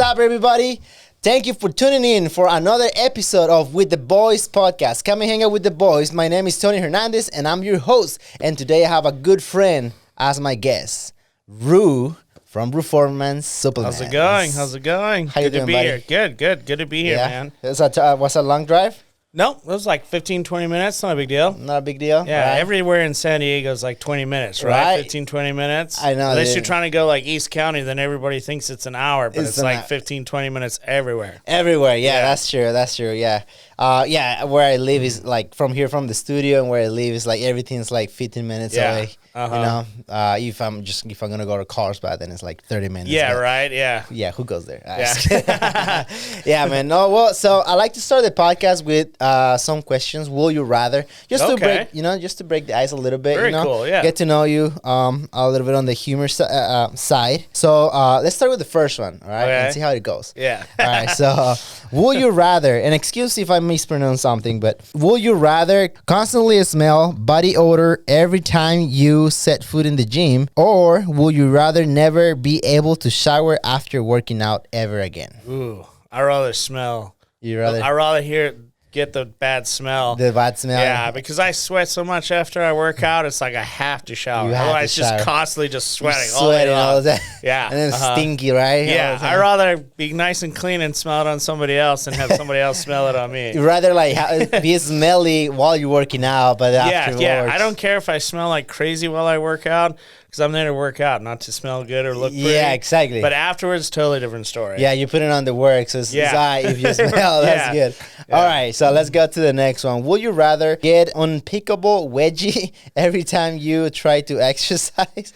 up, everybody? Thank you for tuning in for another episode of With the Boys podcast. Come and hang out with the boys. My name is Tony Hernandez, and I'm your host. And today I have a good friend as my guest, Ru from Performance Supplements. How's it going? How you doing, buddy? Here. Good to be here, man. Was that a long drive? No, it was like 15, 20 minutes. Not a big deal. Not a big deal? Yeah, right? everywhere in San Diego is like 20 minutes, right? 15, 20 minutes. I know. Unless you're trying to go like East County, then everybody thinks it's an hour, but it's like 15, 20 minutes everywhere. Everywhere, yeah. That's true, yeah. Where I live is like from the studio, and where I live is like everything's like 15 minutes away. You know, if I'm gonna go to Carlsbad, then it's like 30 minutes. Yeah, right. Yeah. Who goes there? Yeah. Yeah, man. No, well, so I like to start the podcast with some questions. Will you rather? Just to break the ice a little bit. Very cool. Yeah. Get to know you a little bit on the humor side. So let's start with the first one. All right, and see how it goes. Yeah. All right. So, will you rather? And excuse if I mispronounce something, but will you rather constantly smell body odor every time you set foot in the gym, or will you rather never be able to shower after working out ever again? Ooh, I rather smell. I rather get the bad smell. The bad smell? Yeah, because I sweat so much after I work out, it's like I have to shower. Otherwise, just constantly just sweating all day long. Yeah. And then stinky, right? Yeah, I'd rather be nice and clean and smell it on somebody else and have somebody else smell it on me. You'd rather like be smelly while you're working out, but afterwards. Yeah, I don't care if I smell like crazy while I work out, because I'm there to work out, not to smell good or look pretty. Yeah, exactly. But afterwards, totally different story. Yeah, you put it on the work, so it's if you smell, that's good. Yeah. All right, so let's go to the next one. Would you rather get unpickable wedgie every time you try to exercise,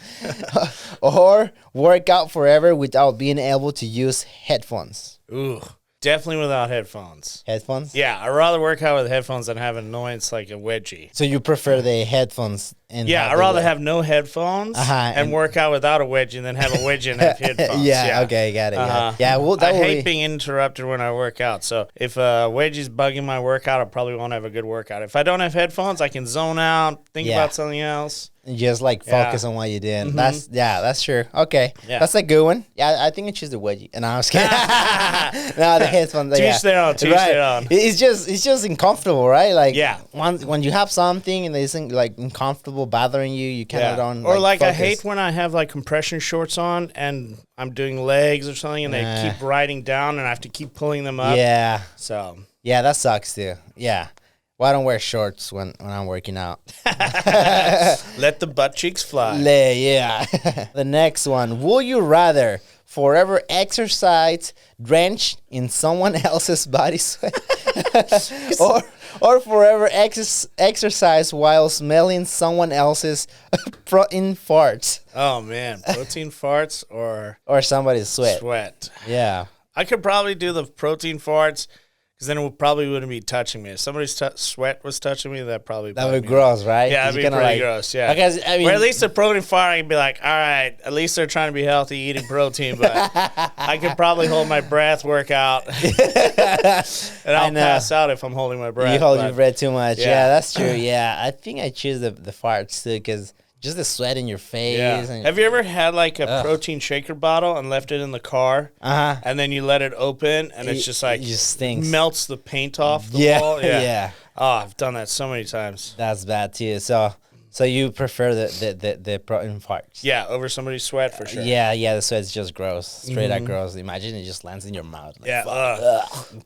or work out forever without being able to use headphones? Ooh. Definitely without headphones. Headphones? Yeah, I'd rather work out with headphones than have an annoyance like a wedgie. So you prefer the headphones? I'd rather have no headphones and work out without a wedgie, and then have a wedgie and have headphones. Okay, got it. Yeah, well, I hate being interrupted when I work out. So if a wedgie's bugging my workout, I probably won't have a good workout. If I don't have headphones, I can zone out, think about something else. Just like focus on what you're doing. Mm-hmm. That's true. Okay, that's a good one. Yeah, I think I choose the wedgie. And I was kidding. No, the headphones. Teach their own. It's just uncomfortable, right? Like when you have something and there's like uncomfortable bothering you, you kind of don't. Or like focus. I hate when I have like compression shorts on and I'm doing legs or something and they keep riding down and I have to keep pulling them up. Yeah. So. Yeah, that sucks too. Yeah. Well, I don't wear shorts when I'm working out. Let the butt cheeks fly. Yeah. The next one. Will you rather forever exercise drenched in someone else's body sweat, or forever exercise while smelling someone else's protein farts? Oh man, protein farts or somebody's sweat. Yeah, I could probably do the protein farts. Because then it probably wouldn't be touching me. If somebody's sweat was touching me, that would be gross, right? Yeah, that'd be pretty gross, yeah. Because, I mean, or at least the protein fart, I can be like, all right, at least they're trying to be healthy, eating protein, but I could probably hold my breath, work out, and I'll pass out if I'm holding my breath. You hold your breath too much. Yeah, that's true. Yeah, I think I choose the farts too, because just the sweat in your face. Yeah. Have you ever had like a protein shaker bottle and left it in the car? And then you let it open and it's just like stinks. Melts the paint off the wall? Yeah. Oh, I've done that so many times. That's bad too. So you prefer the protein farts? Yeah, over somebody's sweat for sure. Yeah, the sweat's just gross. Straight out gross. Imagine it just lands in your mouth. Like,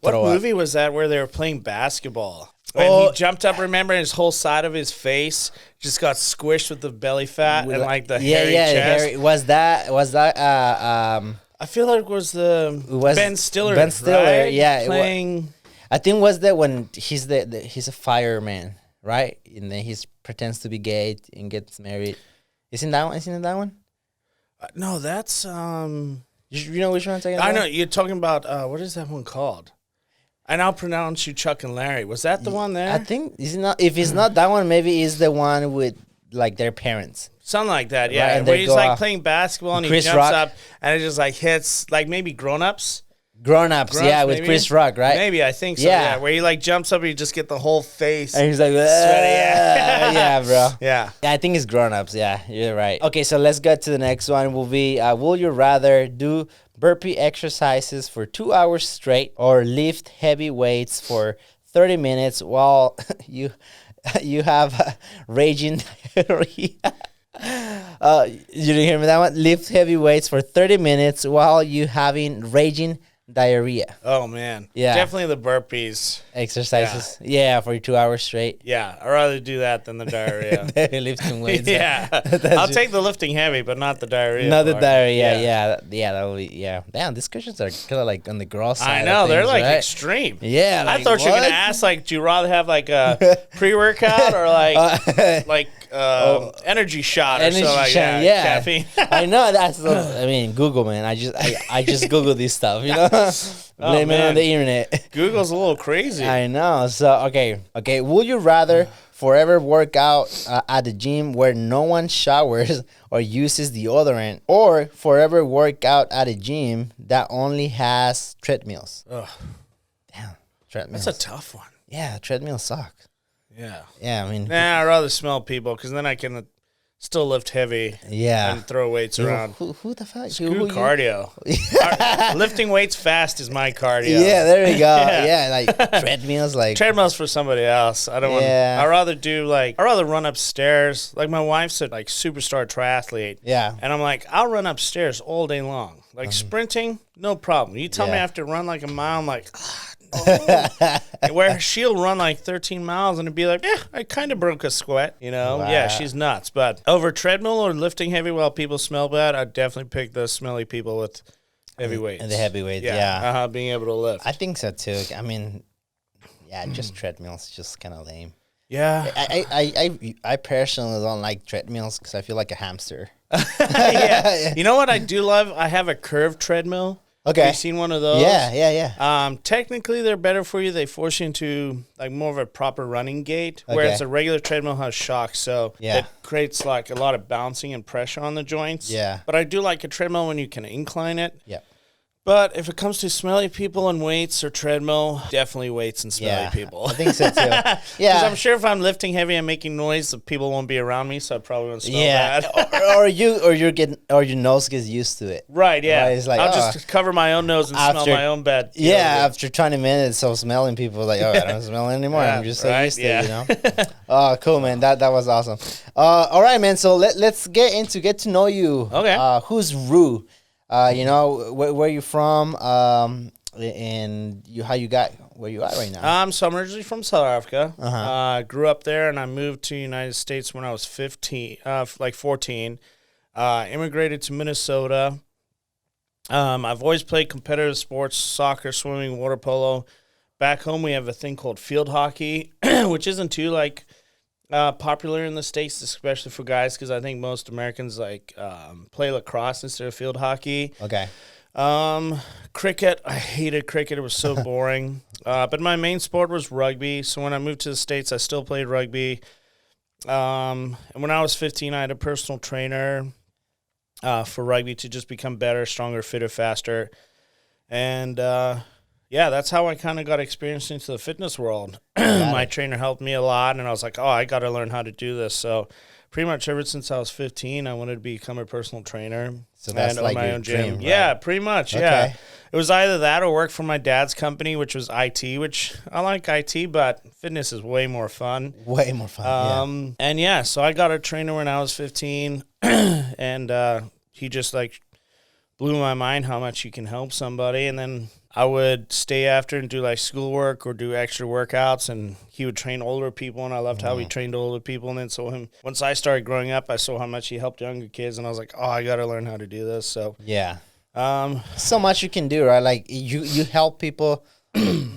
what movie was that where they were playing basketball? And he jumped up, remember, and his whole side of his face just got squished with the belly fat and like the hairy chest. Was that I feel like it was Ben Stiller. Ben Stiller, right? yeah. Playing. I think was that when he's he's a fireman, right? And then he pretends to be gay and gets married. Isn't that one? No, that's You know which one I'm talking about? I know you're talking about. What is that one called? And I'll pronounce you Chuck and Larry. Was that the one there? I think if it's not that one, maybe it's the one with like their parents. Something like that, yeah. Right, where he's like playing basketball and he jumps up and it just like hits like maybe grown-ups. Grown-ups, yeah, with maybe? Chris Rock, right? Maybe, I think so, yeah. Where he like jumps up and you just get the whole face. And he's like, sweaty. Yeah, bro. Yeah. I think it's Grown-ups, yeah, you're right. Okay, so let's get to the next one. Will you rather do burpee exercises for 2 hours straight, or lift heavy weights for 30 minutes while you have raging diarrhea. You didn't hear me that one? Lift heavy weights for 30 minutes while you having raging diarrhea. Oh, man. Yeah. Definitely the burpees. Exercises. Yeah, for 2 hours straight. Yeah, I'd rather do that than the diarrhea. Lifting weights. Yeah. I'll take the lifting heavy, but not the diarrhea. Not the diarrhea, yeah. That would be, yeah. Damn, these questions are kind of like on the gross side. I know, of things, they're like right? extreme. Yeah. Like, I thought you were going to ask, like, do you rather have like a pre-workout or like energy shot or something like that? Yeah. Caffeine. I know, I mean, Google, man. I just Google this stuff, you know? Blame it on the internet. Google's a little crazy. I know. So, okay. Would you rather forever work out at the gym where no one showers or uses deodorant, or forever work out at a gym that only has treadmills? Ugh. Damn, treadmills. That's a tough one. Yeah, treadmills suck. Yeah. Yeah, I mean. Nah, I'd rather smell people because then I can still lift heavy. Yeah. And throw weights around. Who the fuck? Screw cardio. Lifting weights fast is my cardio. Yeah, there we go. Yeah, like treadmills, like. Treadmills for somebody else. I don't want. I'd rather run upstairs. Like my wife's a superstar triathlete. Yeah. And I'm like, I'll run upstairs all day long. Like sprinting, no problem. You tell me I have to run like a mile, I'm like, where she'll run like 13 miles and it'd be like, I kind of broke a sweat, you know? Wow. Yeah, she's nuts. But over treadmill or lifting heavy while people smell bad, I'd definitely pick the smelly people with heavy weights. And the heavy weights, yeah. Being able to lift. I think so too. I mean, just treadmills, just kind of lame. Yeah. I personally don't like treadmills because I feel like a hamster. Yeah. You know what I do love? I have a curved treadmill. Okay. Have you seen one of those? Yeah. Technically, they're better for you. They force you into like more of a proper running gait, whereas a regular treadmill has shocks, so it creates like a lot of bouncing and pressure on the joints. Yeah. But I do like a treadmill when you can incline it. Yeah. But if it comes to smelly people and weights or treadmill, definitely weights and smelly people. I think so too. Yeah. Because I'm sure if I'm lifting heavy and making noise, the people won't be around me, so I probably won't smell bad. or your nose gets used to it. Right, yeah. Right? It's like, I'll just cover my own nose and smell my own bed. After 20 minutes of smelling people, like, I don't smell it anymore. I'm just so used to it, you know? Oh, cool, man. That was awesome. All right, man. So let's get to know you. Okay. Who's Rue? Where you from, and how you got where you are right now. So I'm originally from South Africa. Grew up there, and I moved to the United States when I was 14. Immigrated to Minnesota. I've always played competitive sports, soccer, swimming, water polo. Back home, we have a thing called field hockey, which isn't too popular in the States, especially for guys, because I think most Americans play lacrosse instead of field hockey. Okay. Cricket, I hated cricket. It was so boring. But my main sport was rugby. So when I moved to the States, I still played rugby. And when I was 15, I had a personal trainer for rugby to just become better, stronger, fitter, faster. And that's how I kind of got experience into the fitness world. My trainer helped me a lot, and I was like, I got to learn how to do this. So pretty much ever since I was 15, I wanted to become a personal trainer. So that's like my own gym. Dream, right? Yeah, pretty much, yeah. It was either that or work for my dad's company, which was IT, which I like IT, but fitness is way more fun. Way more fun, And so I got a trainer when I was 15, and he just blew my mind how much you can help somebody. And then I would stay after and do schoolwork or do extra workouts, and he would train older people, and I loved how he trained older people. And then once I started growing up, I saw how much he helped younger kids, and I was like, I got to learn how to do this. So so much you can do, right? Like you help people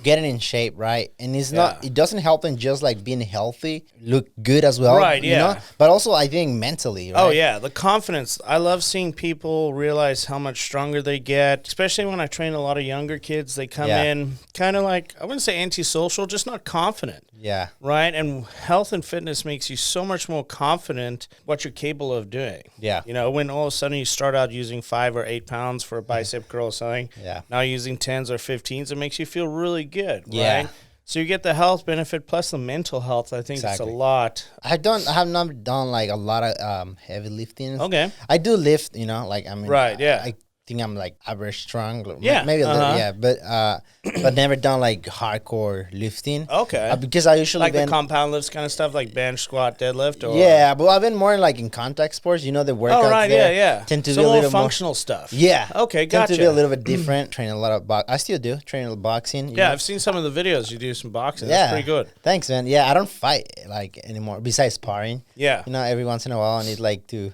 getting in shape, right? And it doesn't help them just being healthy, look good as well, right? Yeah, you know? But also I think mentally, right? Oh yeah, the confidence. I love seeing people realize how much stronger they get, especially when I train a lot of younger kids. They come in kind of I wouldn't say antisocial, just not confident. Yeah. Right? And health and fitness makes you so much more confident what you're capable of doing. Yeah. You know, when all of a sudden you start out using 5 or 8 pounds for a bicep curl or something, now using 10s or 15s, it makes you feel really good, right? So you get the health benefit plus the mental health. I think it's a lot. I have not done a lot of heavy lifting. Okay. I do lift, right, yeah. think I'm like average strong. Yeah, maybe a little, yeah, but never done like hardcore lifting. Okay, because I usually like the compound lifts kind of stuff, like bench, squat, deadlift. Or? Yeah, but I've been more like in contact sports. The workouts. Oh right, there yeah. Tend to be a little functional stuff. Yeah. Okay, gotcha. Tend to be a little bit different. Train a lot of I still do train a little boxing. Yeah, I've seen some of the videos. You do some boxing. That's pretty good. Thanks, man. Yeah, I don't fight like anymore. Besides sparring. Yeah. Every once in a while I need like to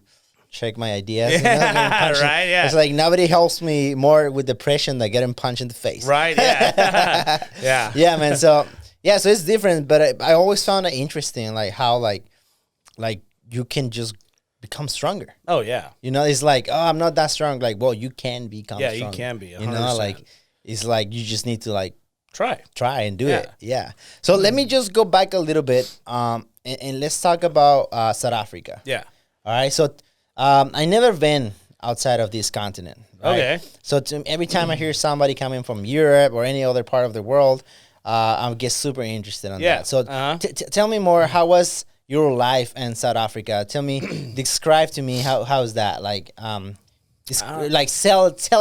check my ideas. Yeah, right. Yeah. It's like nobody helps me more with depression than getting punched in the face. Right. Yeah. Yeah. Yeah, man. So it's different, but I always found it interesting, like how like you can just become stronger. Oh yeah. It's like, oh, I'm not that strong. Like, well, you can become. Yeah, stronger. you can be. 100%. Like it's like you just need to like try and do it. Yeah. So let me just go back a little bit, and let's talk about South Africa. Yeah. All right. So I never been outside of this continent. Right? Okay. So every time I hear somebody coming from Europe or any other part of the world, I get super interested in that. So tell me more. How was your life in South Africa? Tell me, describe to me how's that? Like, tell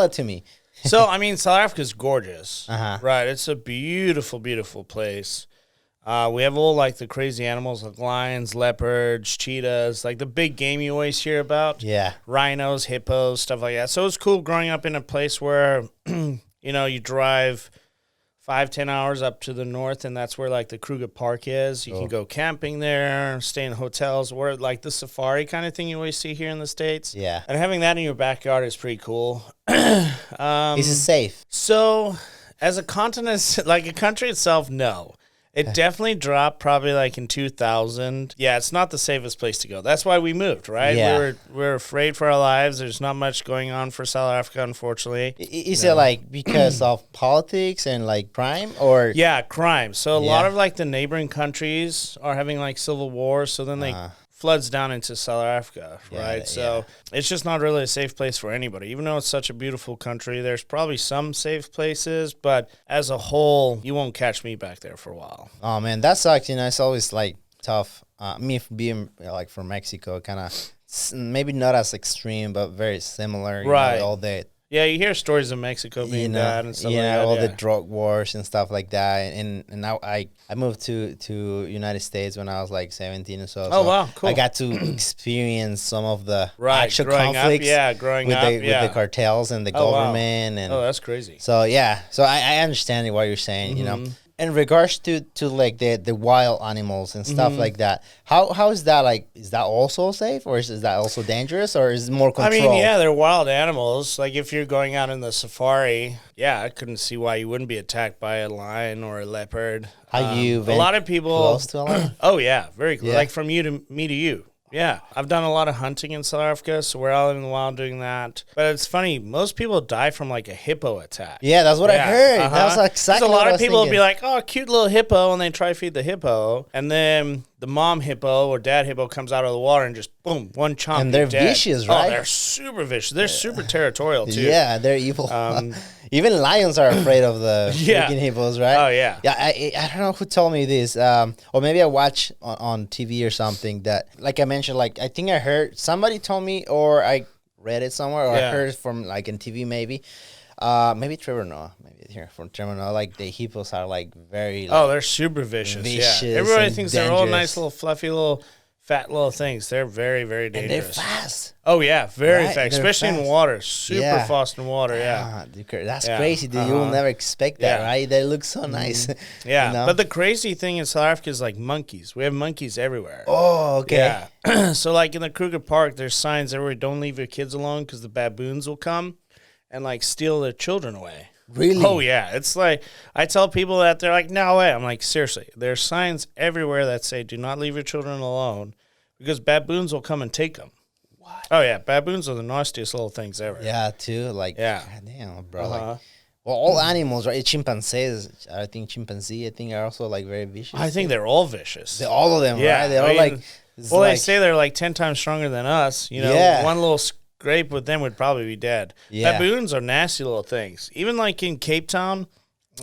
it to me. So I mean, South Africa's gorgeous, Uh-huh. right? It's a beautiful, beautiful place. We have all like the crazy animals like lions, leopards, cheetahs, like the big game you always hear about. Yeah. Rhinos, hippos, stuff like that. So it's cool growing up in a place where, you drive 5-10 hours up to the north, and that's where like the Kruger Park is. You can go camping there, stay in hotels, where like the safari kind of thing you always see here in the States. Yeah. And having that in your backyard is pretty cool. Is it safe? So as a continent, like a country itself, no. It definitely dropped probably like in 2000. Yeah, it's not the safest place to go. That's why we moved, right? Yeah. We're afraid for our lives. There's not much going on for South Africa, unfortunately. Is it like because of politics and like crime or? Yeah, crime. So a lot of like the neighboring countries are having like civil wars. So then they floods down into South Africa, right? So it's just not really a safe place for anybody. Even though it's such a beautiful country, there's probably some safe places, but as a whole, you won't catch me back there for a while. Oh man, that sucks. It's always like tough. Me being like from Mexico, kind of maybe not as extreme, but very similar. Right. All that. Yeah, you hear stories of Mexico being bad and stuff like that. All the drug wars and stuff like that. And now I moved to United States when I was like 17 or so. Oh, wow, cool. I got to experience some of the actual growing conflicts up, with the cartels and the government. Wow. And that's crazy. So, I understand what you're saying, In regards to like the wild animals and stuff like that, how is that like? Is that also safe, or is that also dangerous, or is it more controlled? I mean, yeah, they're wild animals. Like if you're going out in the safari, I couldn't see why you wouldn't be attacked by a lion or a leopard. A lot of people close to a lion? Oh yeah, very close. Like from you to me to you. Yeah, I've done a lot of hunting in South Africa, so we're out in the wild doing that. But it's funny, most people die from like a hippo attack. Yeah, that's what I heard. That was exactly what I was thinking. A lot of people will be like, oh, cute little hippo, and they try to feed the hippo, and then the mom hippo or dad hippo comes out of the water and just, boom, one chomp. And they're vicious, right? Oh, they're super vicious. They're super territorial, too. Yeah, they're evil. Even lions are afraid of the freaking hippos, right? Oh, yeah. Yeah, I don't know who told me this, or maybe I watched on TV or something that, like I mentioned, like I think I heard, somebody told me, or I read it somewhere, or I heard it from like in TV maybe. Maybe Trevor Noah. Maybe here from Trevor Noah. Like the hippos are like very. Like, they're super vicious. Yeah. Everybody thinks they're all nice little fluffy little fat little things. They're very, very dangerous. And they're fast. Oh yeah, very fast, especially in water. Super fast in water. Yeah, that's crazy, dude. You will never expect that, right? They look so nice. Yeah, but the crazy thing in South Africa is like monkeys. We have monkeys everywhere. Oh, okay. Yeah. So like in the Kruger Park, there's signs everywhere. Don't leave your kids alone because the baboons will come and like steal their children away. Really? Oh, yeah. It's like, I tell people that, they're like, no way. I'm like, seriously, there's signs everywhere that say, do not leave your children alone because baboons will come and take them. What? Oh, yeah. Baboons are the nastiest little things ever. Yeah, too. Like, God damn, bro. Like, well, all animals, right? Chimpanzees, I think are also like very vicious. I think they're all vicious. All of them, right? They're all like. Well, they say they're like 10 times stronger than us. You know, one little scrape with them would probably be dead. Yeah. Baboons are nasty little things. Even like in Cape Town,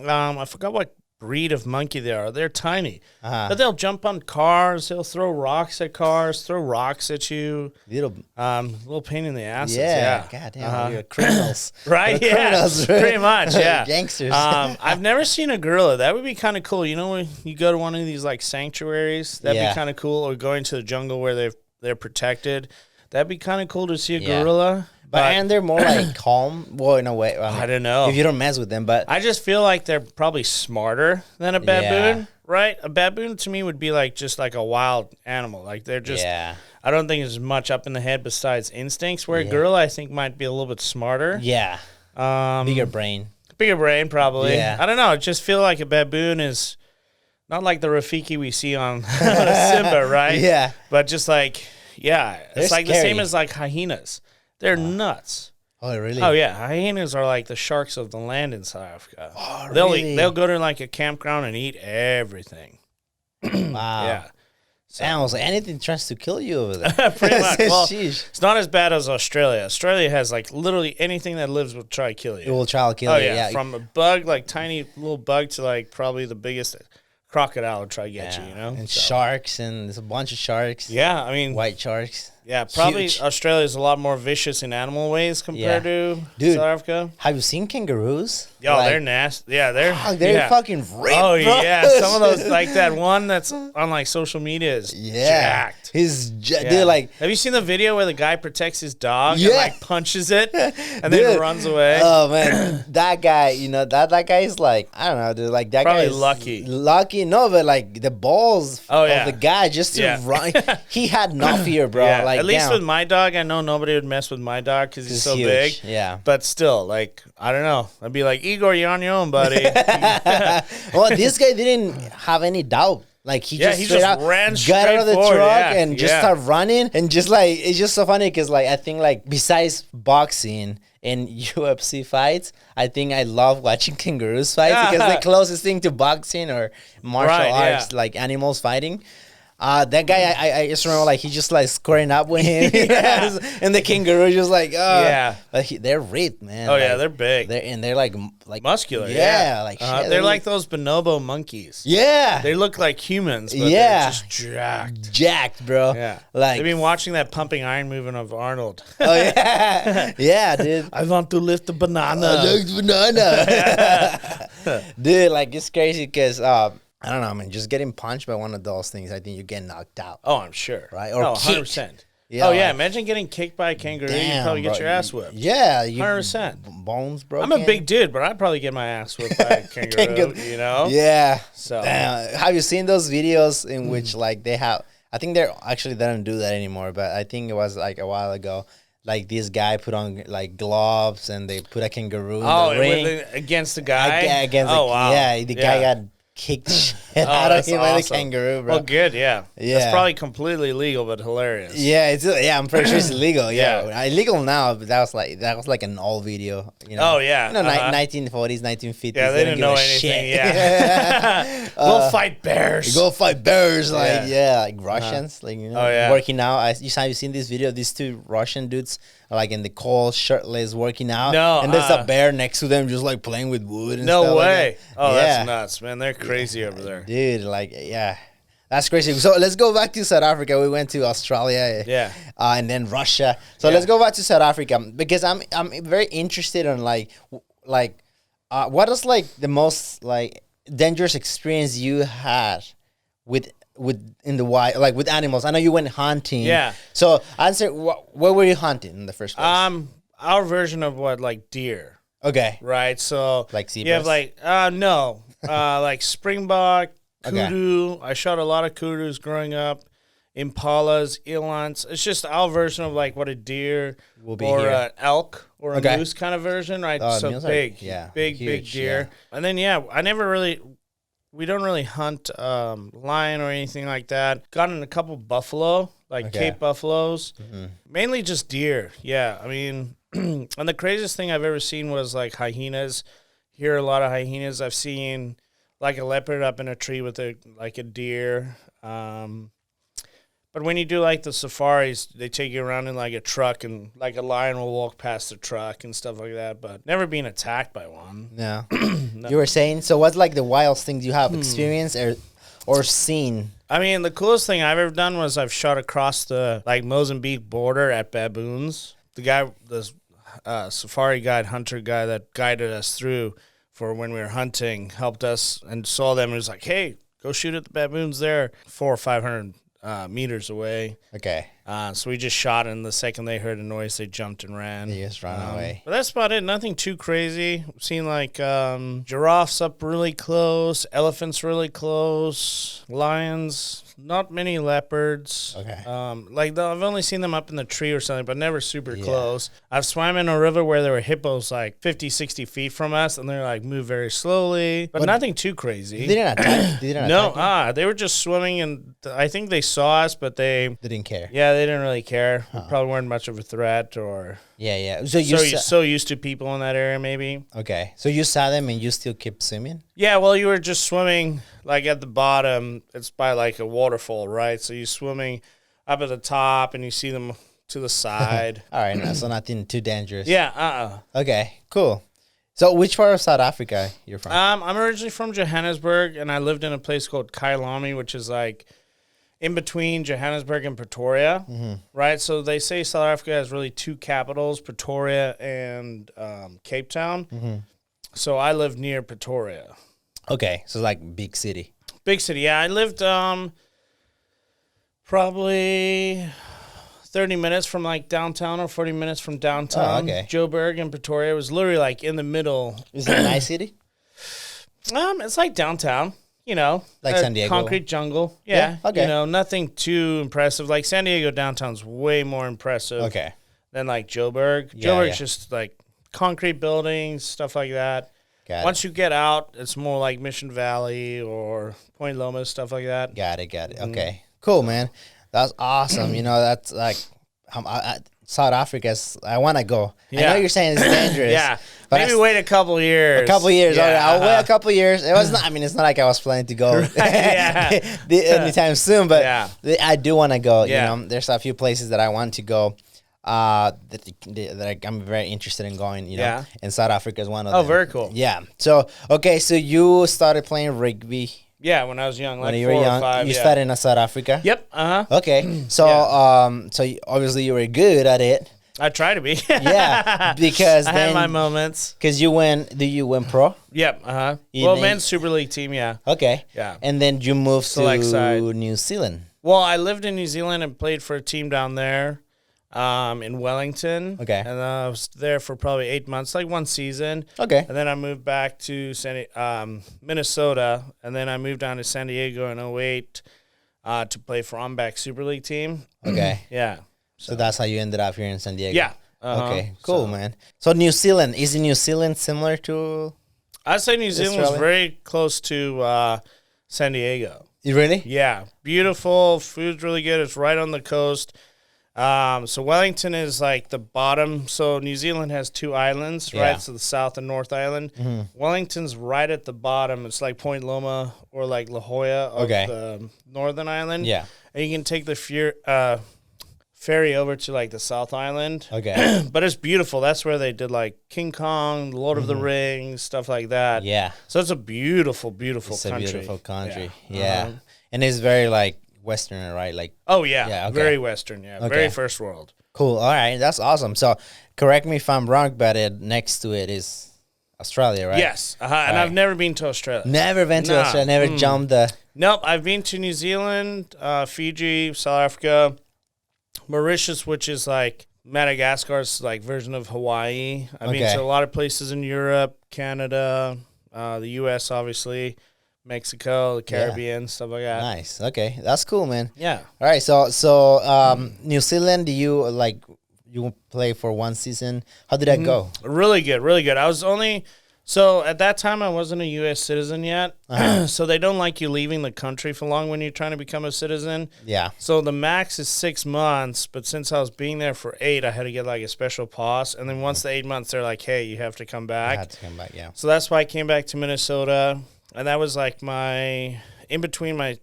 I forgot what breed of monkey they are. They're tiny, but they'll jump on cars. They'll throw rocks at cars, throw rocks at you. Little pain in the ass. Yeah. Goddamn, you're criminals. Right? Yeah, criminals, right? Pretty much, yeah. Gangsters. I've never seen a gorilla. That would be kind of cool. You know, when you go to one of these like sanctuaries, that'd be kind of cool. Or going to the jungle where they're protected. That'd be kind of cool to see a gorilla. And they're more like calm. Well, in a way. I don't know. If you don't mess with them. But I just feel like they're probably smarter than a baboon, right? A baboon to me would be like just like a wild animal. Like they're just, I don't think there's much up in the head besides instincts, where a gorilla I think might be a little bit smarter. Yeah. Bigger brain. Bigger brain, probably. Yeah. I don't know. I just feel like a baboon is not like the Rafiki we see on Simba, right? Yeah. But just like, it's like scary. the same as like hyenas. They're nuts. Oh, really? Oh, yeah. Hyenas are like the sharks of the land in South Africa. Oh, really? They'll go to like a campground and eat everything. Wow. Yeah. So, animals, anything tries to kill you over there. Pretty much. Well, it's not as bad as Australia. Australia has like literally anything that lives will try to kill you. It will try to kill you. Yeah. From a bug, like tiny little bug, to like probably the biggest crocodile will try to get you, you know? And sharks, and there's a bunch of sharks. Yeah, I mean. White sharks. Yeah, probably Australia is a lot more vicious in animal ways compared to South Africa. Have you seen kangaroos? Yo, they're nasty. Yeah, they're fucking ripped. Oh, bro. yeah. Some of those, like that one that's on like social media is jacked. They're like. Have you seen the video where the guy protects his dog and like punches it and then runs away? Oh, man. That guy, you know, that guy is like, I don't know, dude. Like, that probably guy is lucky. Lucky, no, but like the balls of the guy just to run. He had no fear, bro. Yeah. Like, at least with my dog, I know nobody would mess with my dog because he's so huge. big. Yeah. But still, like, I don't know. I'd be like, Igor, you're on your own, buddy. Well, this guy didn't have any doubt. Like, he just ran got out of the forward, truck and just started running. And just like, it's just so funny because, like, I think, like, besides boxing and UFC fights, I think I love watching kangaroos fight because the closest thing to boxing or martial arts, like animals fighting. That guy, I just remember, like, he just, like, squaring up with him. And the kangaroo just, like, Like, they're ripped, man. Oh, like, yeah, they're big. They're like muscular. Yeah. Like, shit. They're like those bonobo monkeys. Yeah. They look like humans, but they're just jacked. Jacked, bro. Yeah. Like, they've been watching that pumping iron movement of Arnold. Oh, yeah. Yeah, dude. I want to lift a banana. I like banana. Dude, like, it's crazy because, I don't know, man. Just getting punched by one of those things, I think you get knocked out. Oh, I'm sure. Right? Or 100%. Yeah, imagine getting kicked by a kangaroo. You'd probably get your ass whipped. Yeah. 100%. Bones broken. I'm a big dude, but I'd probably get my ass whipped by a kangaroo, you know? Yeah. So, have you seen those videos in which, like, they have... I think they don't do that anymore, but I think it was, like, a while ago. Like, this guy put on, like, gloves, and they put a kangaroo in the ring. Against the guy? Wow. Yeah, the guy got kicked the shit out of him by the kangaroo, bro. Well, good, yeah. That's probably completely illegal, but hilarious. Yeah, I'm pretty sure it's illegal. Yeah, illegal now, but that was like an old video. You know? Oh yeah, you know, 1940s, 1950s. Yeah, they didn't know anything. Shit. Yeah, we'll fight bears. Go fight bears, like Russians, like, you know, working out. Have you seen this video? These two Russian dudes are like in the cold, shirtless, working out. No, and there's a bear next to them, just like playing with wood. And no stuff way. Like that. Oh, that's nuts, man. They're crazy over there, dude. Like, that's crazy. So let's go back to South Africa. We went to Australia, and then Russia. So let's go back to South Africa because I'm very interested in what is like the most like dangerous experience you had with in the wild, like with animals. I know you went hunting. Yeah. So answer, where were you hunting in the first place? Our version of like deer. Okay. Right. So like zebras? You have like like springbok. Kudu. Okay. I shot a lot of kudus growing up. Impalas, elands. It's just our version of like what a deer or an elk or a moose kind of version, right? So big, big deer. Yeah. And then we don't really hunt lion or anything like that. Got in a couple buffalo, like Cape buffaloes, mainly just deer. Yeah, I mean, and the craziest thing I've ever seen was like hyenas. Hear a lot of hyenas. I've seen like a leopard up in a tree with a deer. But when you do like the safaris, they take you around in like a truck, and like a lion will walk past the truck and stuff like that. But never been attacked by one. No. No. You were saying, so what's like the wildest things you have experienced or seen? I mean, the coolest thing I've ever done was I've shot across the like Mozambique border at baboons. The guy, the safari guide, hunter guy that guided us through for when we were hunting, helped us and saw them and was like, hey, go shoot at the baboons there 400 or 500 meters away. Okay. So we just shot, and the second they heard a noise, they jumped and ran. They just ran away. But that's about it. Nothing too crazy. We've seen like giraffes up really close, elephants really close, lions, not many leopards. Okay. I've only seen them up in the tree or something, but never super close. I've swam in a river where there were hippos like 50, 60 feet from us, and they're like move very slowly, but nothing too crazy. They didn't attack. No, they were just swimming, and I think they saw us, but they didn't care. Yeah, they didn't really care. We probably weren't much of a threat, or So you're so used to people in that area, maybe. Okay, so you saw them and you still kept swimming? Yeah, well, you were just swimming like at the bottom. It's by like a waterfall, right? So you're swimming up at the top, and you see them to the side. All right, no, so nothing too dangerous. Yeah. Okay, cool. So which part of South Africa you're from? I'm originally from Johannesburg, and I lived in a place called Kyalami, which is like in between Johannesburg and Pretoria, right? So they say South Africa has really two capitals, Pretoria and Cape Town. So I lived near Pretoria. Okay, so like big city. Big city, yeah. I lived probably 30 minutes from like downtown or 40 minutes from downtown. Oh, okay. Joburg and Pretoria was literally like in the middle. Is it a nice city? It's like downtown. You know, like San Diego, concrete jungle. Yeah. Okay. You know, nothing too impressive. Like San Diego downtown's way more impressive. Okay. Than like Joburg. Joburg's just like concrete buildings, stuff like that. Once you get out, it's more like Mission Valley or Point Loma, stuff like that. Got it. Okay. Cool, man. That's awesome. You know, that's like South Africa. I want to go. Yeah. I know you're saying it's dangerous. Yeah. Maybe wait a couple years. Yeah, all right, I'll wait a couple years. It was not. I mean, it's not like I was planning to go anytime soon. But I do want to go. You know, there's a few places that I want to go. That I'm very interested in going. You know, and South Africa is one of them. Oh, very cool. Yeah. So so you started playing rugby. Yeah, when I was young, like when you were young, 5, you started in South Africa. Yep. Okay. So so obviously you were good at it. I try to be. Yeah, because I had my moments. Because you went pro? Yep. Well, men's Super League team, yeah. Okay. Yeah. And then you moved to New Zealand. Well, I lived in New Zealand and played for a team down there in Wellington. Okay. And I was there for probably 8 months, like one season. Okay. And then I moved back to Minnesota, and then I moved down to San Diego in 2008 to play for Ombak Super League team. Okay. Yeah. So that's how you ended up here in San Diego? Yeah. Okay, cool, man. So New Zealand, is New Zealand similar to I'd say New Zealand was very close to San Diego. Really? Yeah. Beautiful. Food's really good. It's right on the coast. So Wellington is like the bottom. So New Zealand has two islands, right? So the South and North Island. Wellington's right at the bottom. It's like Point Loma or like La Jolla of the Northern Island. Yeah. And you can take the ferry over to like the South Island. Okay. But it's beautiful. That's where they did like King Kong, Lord of the Rings, stuff like that. Yeah. So it's a beautiful, beautiful country. It's a beautiful country. Yeah. And it's very like Western, right? Like very Western, very first world. Cool. All right, that's awesome. So, correct me if I'm wrong, but next to it is Australia, right? Yes, and I've never been to Australia. Never been to Australia. Never jumped the. Nope, I've been to New Zealand, Fiji, South Africa, Mauritius, which is like Madagascar's like version of Hawaii. I've been to a lot of places in Europe, Canada, the U.S. obviously. Mexico, the Caribbean, stuff like that. Nice. Okay, that's cool, man. Yeah. All right. So, New Zealand, do you play for one season? How did that go? Really good, really good. I was so at that time I wasn't a U.S. citizen yet, so they don't like you leaving the country for long when you're trying to become a citizen. Yeah. So the max is 6 months, but since I was being there for 8, I had to get like a special pass, and then once the 8 months, they're like, hey, you have to come back. I had to come back, yeah. So that's why I came back to Minnesota. And that was like in between my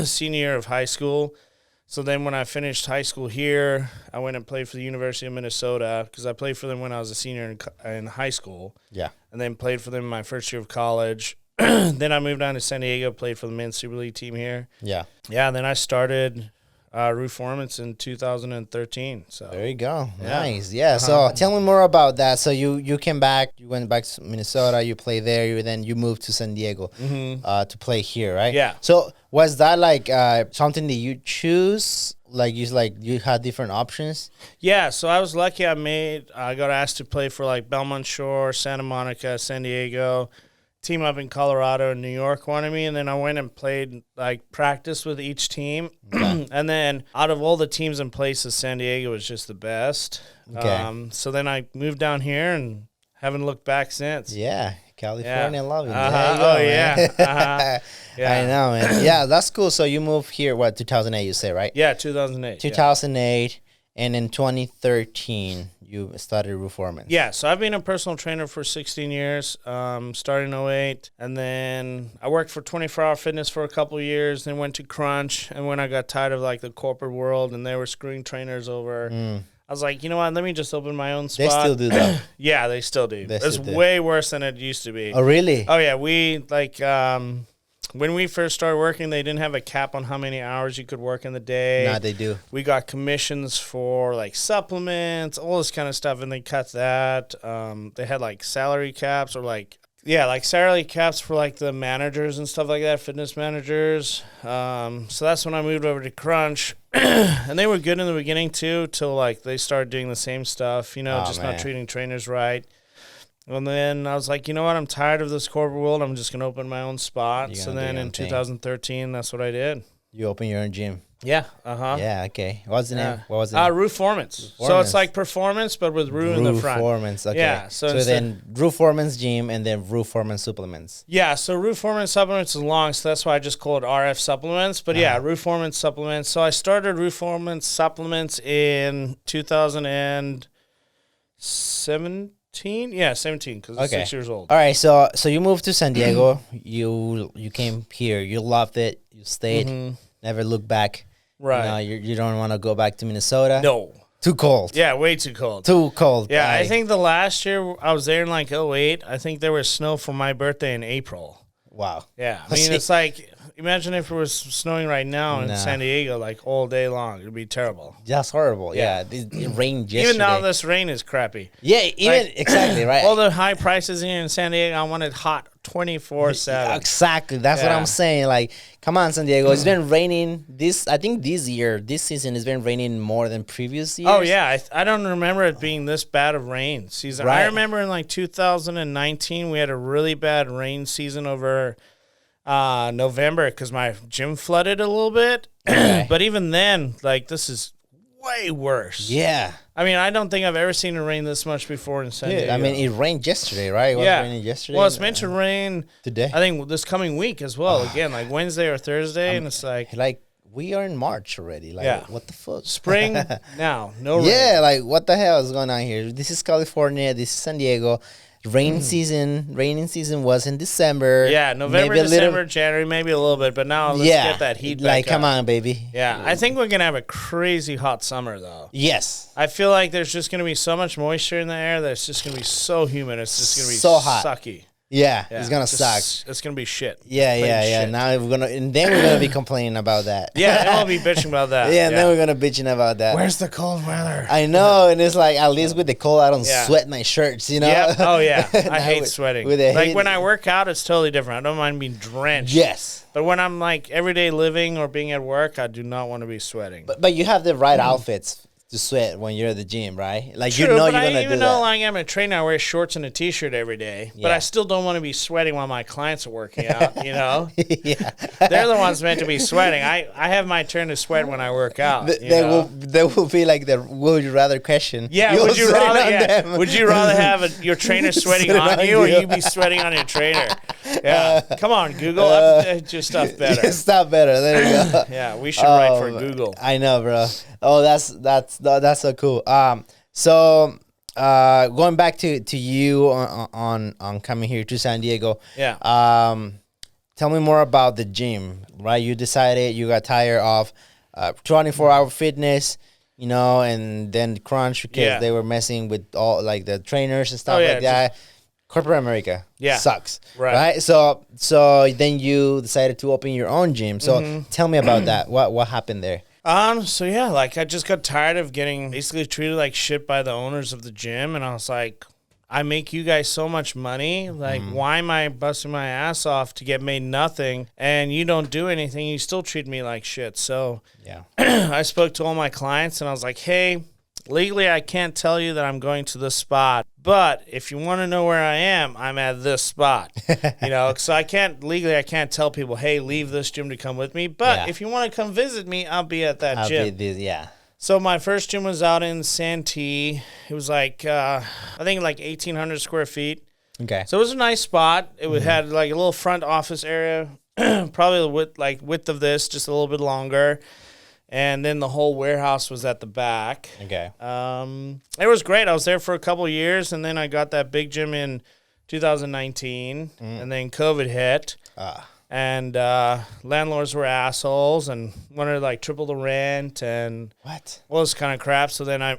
senior year of high school So then when I finished high school here, I went and played for the University of Minnesota because I played for them when I was a senior in high school. Yeah. And then played for them my first year of college. Then I moved down to San Diego, played for the men's Super League team here. Yeah. Yeah, and then I started Reformance in 2013. So there you go. Yeah. Nice. Yeah. So tell me more about that. So you came back, you went back to Minnesota, you played there, then you moved to San Diego to play here, right? Yeah. So was that like something that you choose? You had different options? Yeah, so I was lucky. I got asked to play for like Belmont Shore, Santa Monica, San Diego. Team up in Colorado and New York wanted me, and then I went and played, like, practice with each team. Okay. And then out of all the teams and places, San Diego was just the best. Okay. So then I moved down here and haven't looked back since. Yeah, California, love it. Yeah. Yeah. I know, man. Yeah, that's cool. So you moved here, 2008 you say, right? Yeah, 2008. 2008, and in 2013 you started Reformance. Yeah, so I've been a personal trainer for 16 years, starting in 2008, and then I worked for 24 Hour Fitness for a couple of years, then went to Crunch, and when I got tired of like the corporate world and they were screwing trainers over, I was like, you know what, let me just open my own spot. They still do that? Yeah, they still do. It's way worse than it used to be. Oh, really? Oh, yeah, we like... when we first started working, they didn't have a cap on how many hours you could work in the day. Nah, they do. We got commissions for, like, supplements, all this kind of stuff, and they cut that. They had, like, salary caps or, like, salary caps for, like, the managers and stuff like that, fitness managers. So that's when I moved over to Crunch. And they were good in the beginning, too, till, like, they started doing the same stuff, not treating trainers right. And then I was like, you know what? I'm tired of this corporate world. I'm just going to open my own spot. So then in 2013, that's what I did. You opened your own gym. Yeah. Yeah, okay. What's the name? What was it? Reformance. So it's like performance, but with Ru in the front. Reformance, okay. Yeah. So then Reformance Gym and then Reformance Supplements. Yeah, so Reformance Supplements is long, so that's why I just call it RF Supplements. But yeah, Reformance Supplements. So I started Reformance Supplements in 2007. 17, because I'm 6 years old. All right, so you moved to San Diego. you came here. You loved it. You stayed. Never looked back. Right. You don't want to go back to Minnesota? No. Too cold. Yeah, way too cold. Too cold. Yeah, I think the last year I was there in like 2008, I think there was snow for my birthday in April. Wow. Yeah. I mean, it's like, imagine if it was snowing right now in San Diego, like all day long. It would be terrible. That's horrible. Yeah. It rained yesterday. Even now, this rain is crappy. Yeah, exactly, right. All the high prices here in San Diego, I want it hot 24/7. Exactly. That's what I'm saying. Like, come on, San Diego. It's been raining this season has been raining more than previous years. Oh, yeah. I don't remember it being this bad of rain season. Right. I remember in like 2019, we had a really bad rain season over November because my gym flooded a little bit. Okay. But even then, like, this is way worse. Yeah. I mean, I don't think I've ever seen it rain this much before in San Diego. I mean, it rained yesterday, right? It was raining yesterday. Well, it's meant to rain today. I think this coming week as well. Again, like Wednesday or Thursday, and it's like we are in March already. Like, what the fuck? Spring now, no rain. Yeah, like what the hell is going on here? This is California. This is San Diego. Raining season was in December. Yeah, November, December, January, maybe a little bit, but now let's get that heat back Like, come on, baby. Yeah, I think we're going to have a crazy hot summer, though. Yes. I feel like there's just going to be so much moisture in the air that it's just going to be so humid. It's just going to be so hot. Sucky. Yeah, it's gonna suck. It's gonna be shit. Yeah. Shit. Now we're gonna be complaining about that. Yeah, then we'll be bitching about that. Yeah, and then we're gonna bitching about that. Where's the cold weather? I know, and it's like at least with the cold, I don't sweat my shirts. You know? Yeah. Oh yeah, I hate sweating. Like when I work out, it's totally different. I don't mind being drenched. Yes. But when I'm like everyday living or being at work, I do not want to be sweating. But you have the right outfits to sweat when you're at the gym, right? Like, true, you know, but you're gonna do that. Even though like I'm a trainer, I wear shorts and a t-shirt every day. But I still don't want to be sweating while my clients are working out. You know, they're the ones meant to be sweating. I have my turn to sweat when I work out. There will be like the would you rather question. Yeah, would you rather have your trainer sweating on you or you be sweating on your trainer? Yeah, come on, Google, update your stuff better. Stuff better. There you go. Yeah, we should write for Google. I know, bro. Oh, that's so cool. So going back to you on coming here to San Diego. Yeah. Tell me more about the gym. Right, you decided you got tired of 24-hour fitness, you know, and then Crunch because they were messing with all like the trainers and stuff like that. Corporate America sucks, right? So then you decided to open your own gym. So tell me about that. What happened there? So yeah, like I just got tired of getting basically treated like shit by the owners of the gym, and I was like, I make you guys so much money. Like, why am I busting my ass off to get made nothing, and you don't do anything? You still treat me like shit. So I spoke to all my clients, and I was like, hey, legally I can't tell you that I'm going to this spot, but if you want to know where I am, I'm at this spot. You know, so I can't tell people, hey, leave this gym to come with me. But if you want to come visit me, I'll be at that gym. So my first gym was out in Santee. It was like, I think like 1,800 square feet. Okay. So it was a nice spot. It had like a little front office area, probably the width of this, just a little bit longer. And then the whole warehouse was at the back. Okay. It was great. I was there for a couple of years, and then I got that big gym in 2019, and then COVID hit. And landlords were assholes and wanted to like triple the rent and all this kind of crap. So then I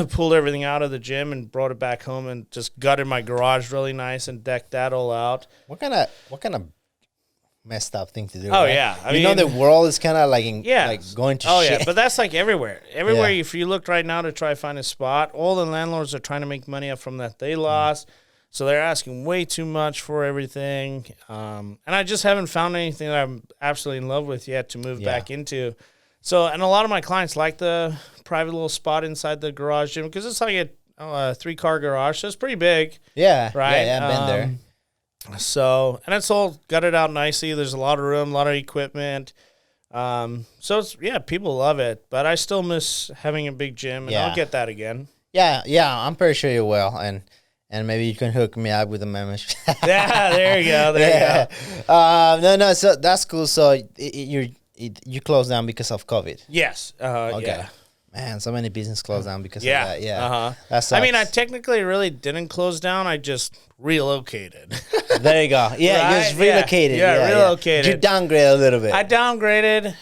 pulled everything out of the gym and brought it back home and just gutted my garage really nice and decked that all out. What kind of messed up thing to do? Oh, right? yeah. I mean, the world is kind of like going to shit. Oh, yeah, but that's like everywhere. Everywhere, if you look right now to try to find a spot, all the landlords are trying to make money up from that they lost. So they're asking way too much for everything. And I just haven't found anything that I'm absolutely in love with yet to move back into. So, and a lot of my clients like the private little spot inside the garage gym because it's like a 3-car garage. So it's pretty big. Yeah. Right? Yeah, I've been there. So, and it's all gutted out nicely. There's a lot of room, a lot of equipment. So it's, people love it, but I still miss having a big gym, and I'll get that again. Yeah, I'm pretty sure you will, and maybe you can hook me up with a membership. Yeah, there you go. There you go. No, so that's cool. So you closed down because of COVID. Yes. Okay. Yeah. Man, so many business closed down because of that. Yeah. I mean, I technically really didn't close down. I just relocated. There you go. Yeah, you just relocated. Yeah, relocated. You downgraded a little bit. I downgraded.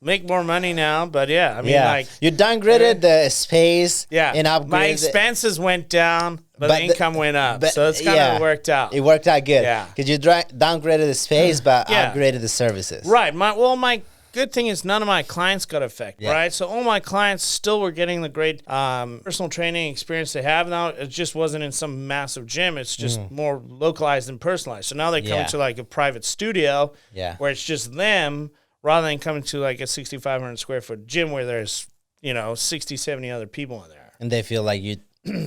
Make more money now, but I mean, like you downgraded the space. And upgraded. My expenses went down, but the income went up. So it's kind of worked out. It worked out good. Yeah, because you downgraded the space, but upgraded the services. Right. My good thing is none of my clients got affected, right? So all my clients still were getting the great personal training experience they have now. It just wasn't in some massive gym. It's just more localized and personalized. So now they come to like a private studio where it's just them rather than coming to like a 6,500 square foot gym where there's, 60, 70 other people in there. And they feel like you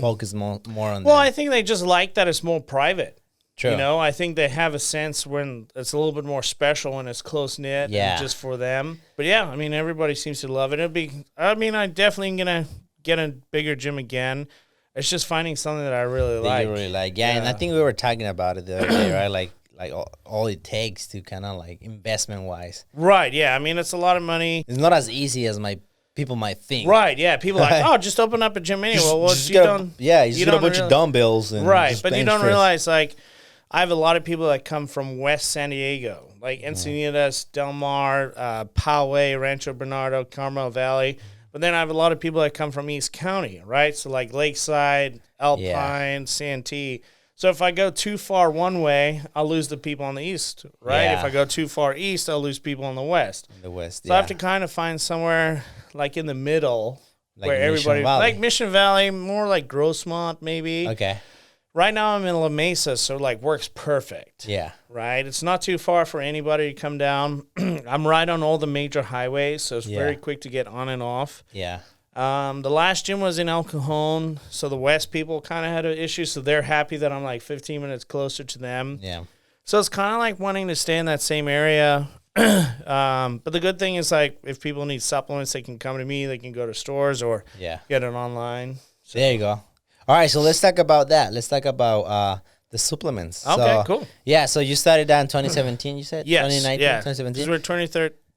focus more on them. Well, I think they just like that it's more private. True. I think they have a sense when it's a little bit more special when it's close-knit and just for them. But I mean, everybody seems to love it. I'm definitely going to get a bigger gym again. It's just finding something that I really like. You really like. Yeah, and I think we were talking about it the other day, right? Like all it takes to kind of like investment-wise. Right, yeah. I mean, it's a lot of money. It's not as easy as people might think. Right, yeah. People are like, just open up a gym anyway. You just get a bunch of dumbbells. And but you don't realize, like, I have a lot of people that come from West San Diego, like Encinitas, Del Mar, Poway, Rancho Bernardo, Carmel Valley. But then I have a lot of people that come from East County, right? So like Lakeside, Alpine, Santee. So if I go too far one way, I'll lose the people on the east, right? Yeah. If I go too far east, I'll lose people on the west. So I have to kind of find somewhere like in the middle where everybody, like Mission Valley, more like Grossmont maybe. Okay. Right now I'm in La Mesa, so like works perfect. Yeah. Right? It's not too far for anybody to come down. I'm right on all the major highways, so it's very quick to get on and off. Yeah. The last gym was in El Cajon, so the West people kind of had an issue, so they're happy that I'm like 15 minutes closer to them. Yeah. So it's kind of like wanting to stay in that same area. But the good thing is, like, if people need supplements, they can come to me. They can go to stores or get it online. So. There you go. All right, so let's talk about that. Let's talk about the supplements. Okay, cool. Yeah, so you started that in 2017, you said? Yes. 2019, 2017? We're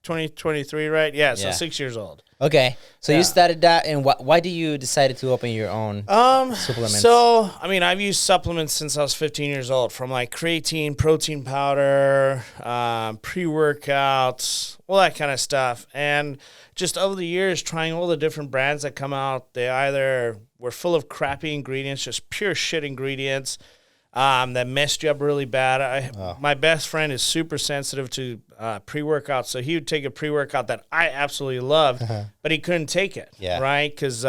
2023, right? Yeah, so 6 years old. Okay, so you started that, and why did you decide to open your own supplements? So, I mean, I've used supplements since I was 15 years old, from like creatine, protein powder, pre-workouts, all that kind of stuff. And just over the years, trying all the different brands that come out, they either were full of crappy ingredients, just pure shit ingredients, that messed you up really bad. My best friend is super sensitive to pre-workouts, so he would take a pre-workout that I absolutely loved, but he couldn't take it, right? Because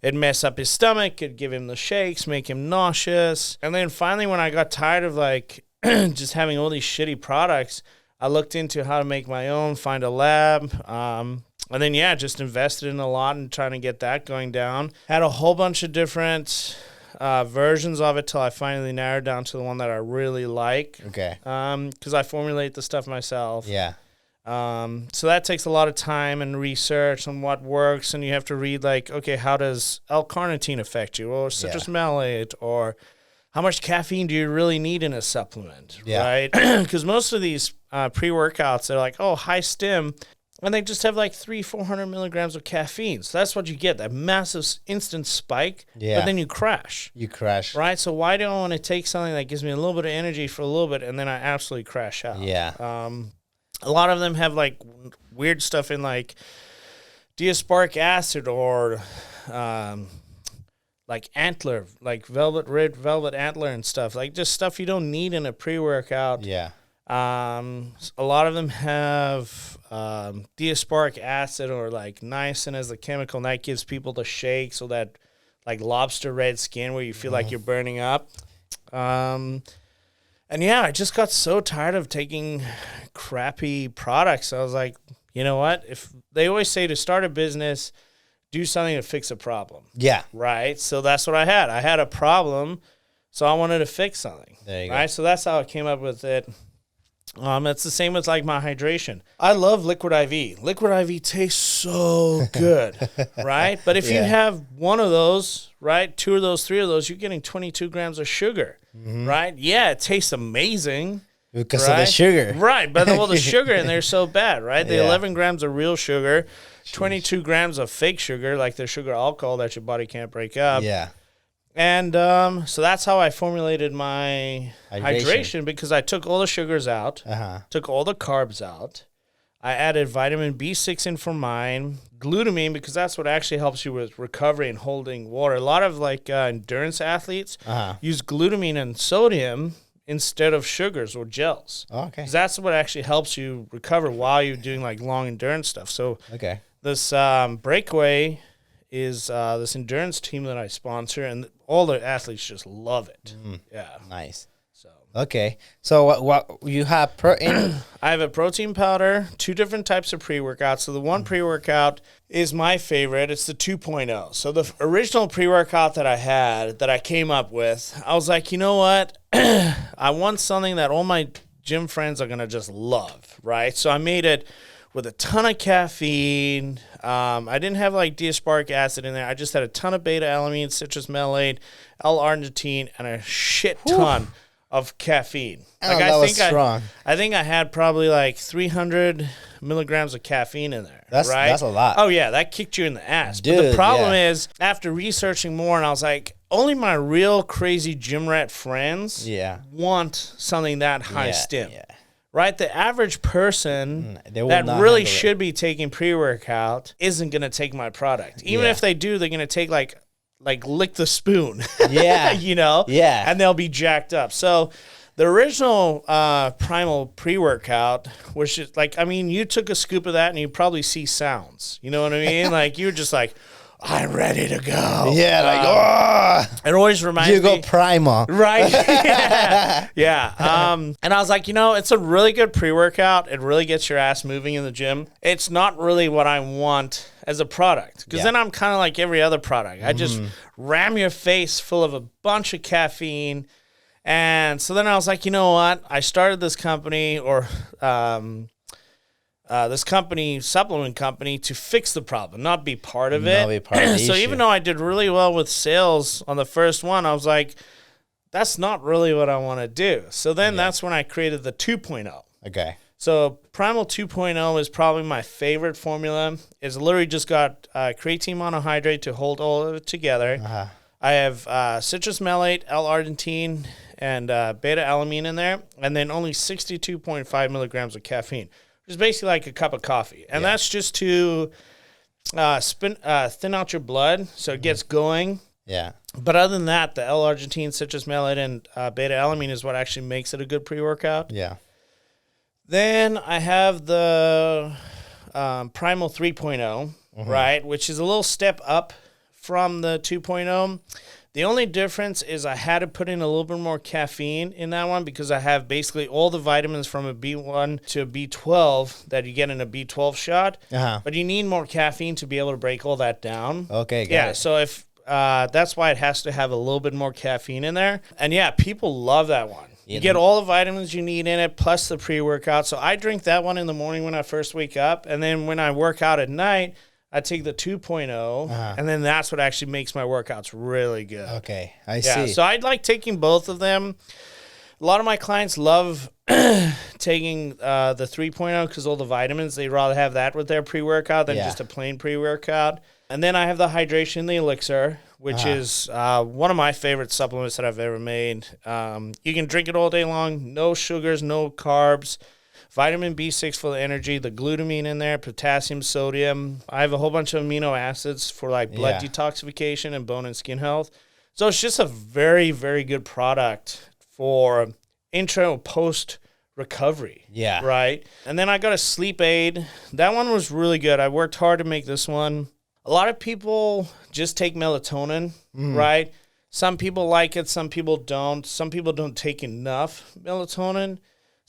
it'd mess up his stomach, it'd give him the shakes, make him nauseous. And then finally, when I got tired of like just having all these shitty products, I looked into how to make my own, find a lab, and then, just invested in a lot and trying to get that going down. Had a whole bunch of different versions of it till I finally narrowed down to the one that I really like. Okay. Because I formulate the stuff myself. Yeah. So that takes a lot of time and research on what works, and you have to read like, okay, how does L-carnitine affect you, or citrus malate, or how much caffeine do you really need in a supplement, right? Because most of these pre-workouts, they're like, oh, high stim, and they just have like 300-400 milligrams of caffeine. So that's what you get, that massive instant spike, but then you crash. Right? So why do I want to take something that gives me a little bit of energy for a little bit, and then I absolutely crash out? Yeah. A lot of them have like weird stuff in like diasporic acid, or like antler, like velvet antler and stuff. Like just stuff you don't need in a pre-workout. Yeah. A lot of them have diasporic acid, or like niacin as the chemical, and that gives people the shakes, or that like lobster red skin where you feel like you're burning up. And I just got so tired of taking crappy products. I was like, you know what? If they always say to start a business, do something to fix a problem. Yeah. Right? So that's what I had. I had a problem, so I wanted to fix something. There you go. So that's how I came up with it. It's the same with like my hydration. I love Liquid IV. Liquid IV tastes so good, right? But if you have one of those, right, 2 of those, 3 of those, you're getting 22 grams of sugar, right? Yeah, it tastes amazing. Because of the sugar. Right, but all the sugar in there is so bad, right? The 11 grams of real sugar, 22 grams of fake sugar, like the sugar alcohol that your body can't break up. Yeah. And so that's how I formulated my hydration, because I took all the sugars out, took all the carbs out. I added vitamin B6 in for mine, glutamine, because that's what actually helps you with recovery and holding water. A lot of like endurance athletes use glutamine and sodium instead of sugars or gels. Oh, okay. Because that's what actually helps you recover while you're doing like long endurance stuff. So this Breakaway is this endurance team that I sponsor, and all the athletes just love it. Yeah. Nice. So what you have protein? I have a protein powder, 2 different types of pre-workouts. So the one pre-workout is my favorite. It's the 2.0. So the original pre-workout that I had, that I came up with, I was like, you know what? I want something that all my gym friends are going to just love, right? So I made it with a ton of caffeine. I didn't have like diasporic acid in there. I just had a ton of beta-alanine, citrus malate, L-arginine, and a shit ton of caffeine. Like that was strong. I think I had probably like 300 milligrams of caffeine in there. That's a lot. Oh yeah, that kicked you in the ass. Dude, but the problem is, after researching more, and I was like, only my real crazy gym rat friends want something that high stim. Yeah. Right? The average person that really should be taking pre-workout isn't going to take my product. Even if they do, they're going to take like lick the spoon. Yeah. You know? Yeah. And they'll be jacked up. So the original Primal pre-workout was just like, I mean, you took a scoop of that and you probably see sounds. You know what I mean? Like, you're just like, I'm ready to go. Yeah, like, oh. It always reminds me. You go primal. Right? Yeah. And I was like, you know, it's a really good pre-workout. It really gets your ass moving in the gym. It's not really what I want as a product. Because then I'm kind of like every other product. I just ram your face full of a bunch of caffeine. And so then I was like, you know what? I started this company, or this company, supplement company, to fix the problem, not be part of it. Be part of the so issue. Even though I did really well with sales on the first one, I was like, that's not really what I want to do. So then that's when I created the 2.0. Okay. So Primal 2.0 is probably my favorite formula. It's literally just got creatine monohydrate to hold all of it together. Uh-huh. I have citrus malate, L-arginine, and beta-alanine in there, and then only 62.5 milligrams of caffeine, which is basically like a cup of coffee. And that's just to thin out your blood so it gets going. Yeah. But other than that, the L-arginine, citrus malate, and beta-alanine is what actually makes it a good pre-workout. Yeah. Then I have the Primal 3.0, right, which is a little step up from the 2.0. The only difference is I had to put in a little bit more caffeine in that one because I have basically all the vitamins from a B1 to a B12 that you get in a B12 shot. Uh-huh. But you need more caffeine to be able to break all that down. Okay, got it. So if that's why it has to have a little bit more caffeine in there. And, yeah, people love that one. You get all the vitamins you need in it, plus the pre-workout. So I drink that one in the morning when I first wake up. And then when I work out at night, I take the 2.0, and then that's what actually makes my workouts really good. Okay, I see. So I'd like taking both of them. A lot of my clients love taking the 3.0 because all the vitamins, they'd rather have that with their pre-workout than just a plain pre-workout. And then I have the hydration, the elixir, which is one of my favorite supplements that I've ever made. You can drink it all day long, no sugars, no carbs. Vitamin B6 for the energy, the glutamine in there, potassium, sodium. I have a whole bunch of amino acids for like blood detoxification and bone and skin health. So it's just a very, very good product for intro post recovery. Yeah. Right. And then I got a sleep aid. That one was really good. I worked hard to make this one. A lot of people just take melatonin, right? Some people like it, some people don't. Some people don't take enough melatonin.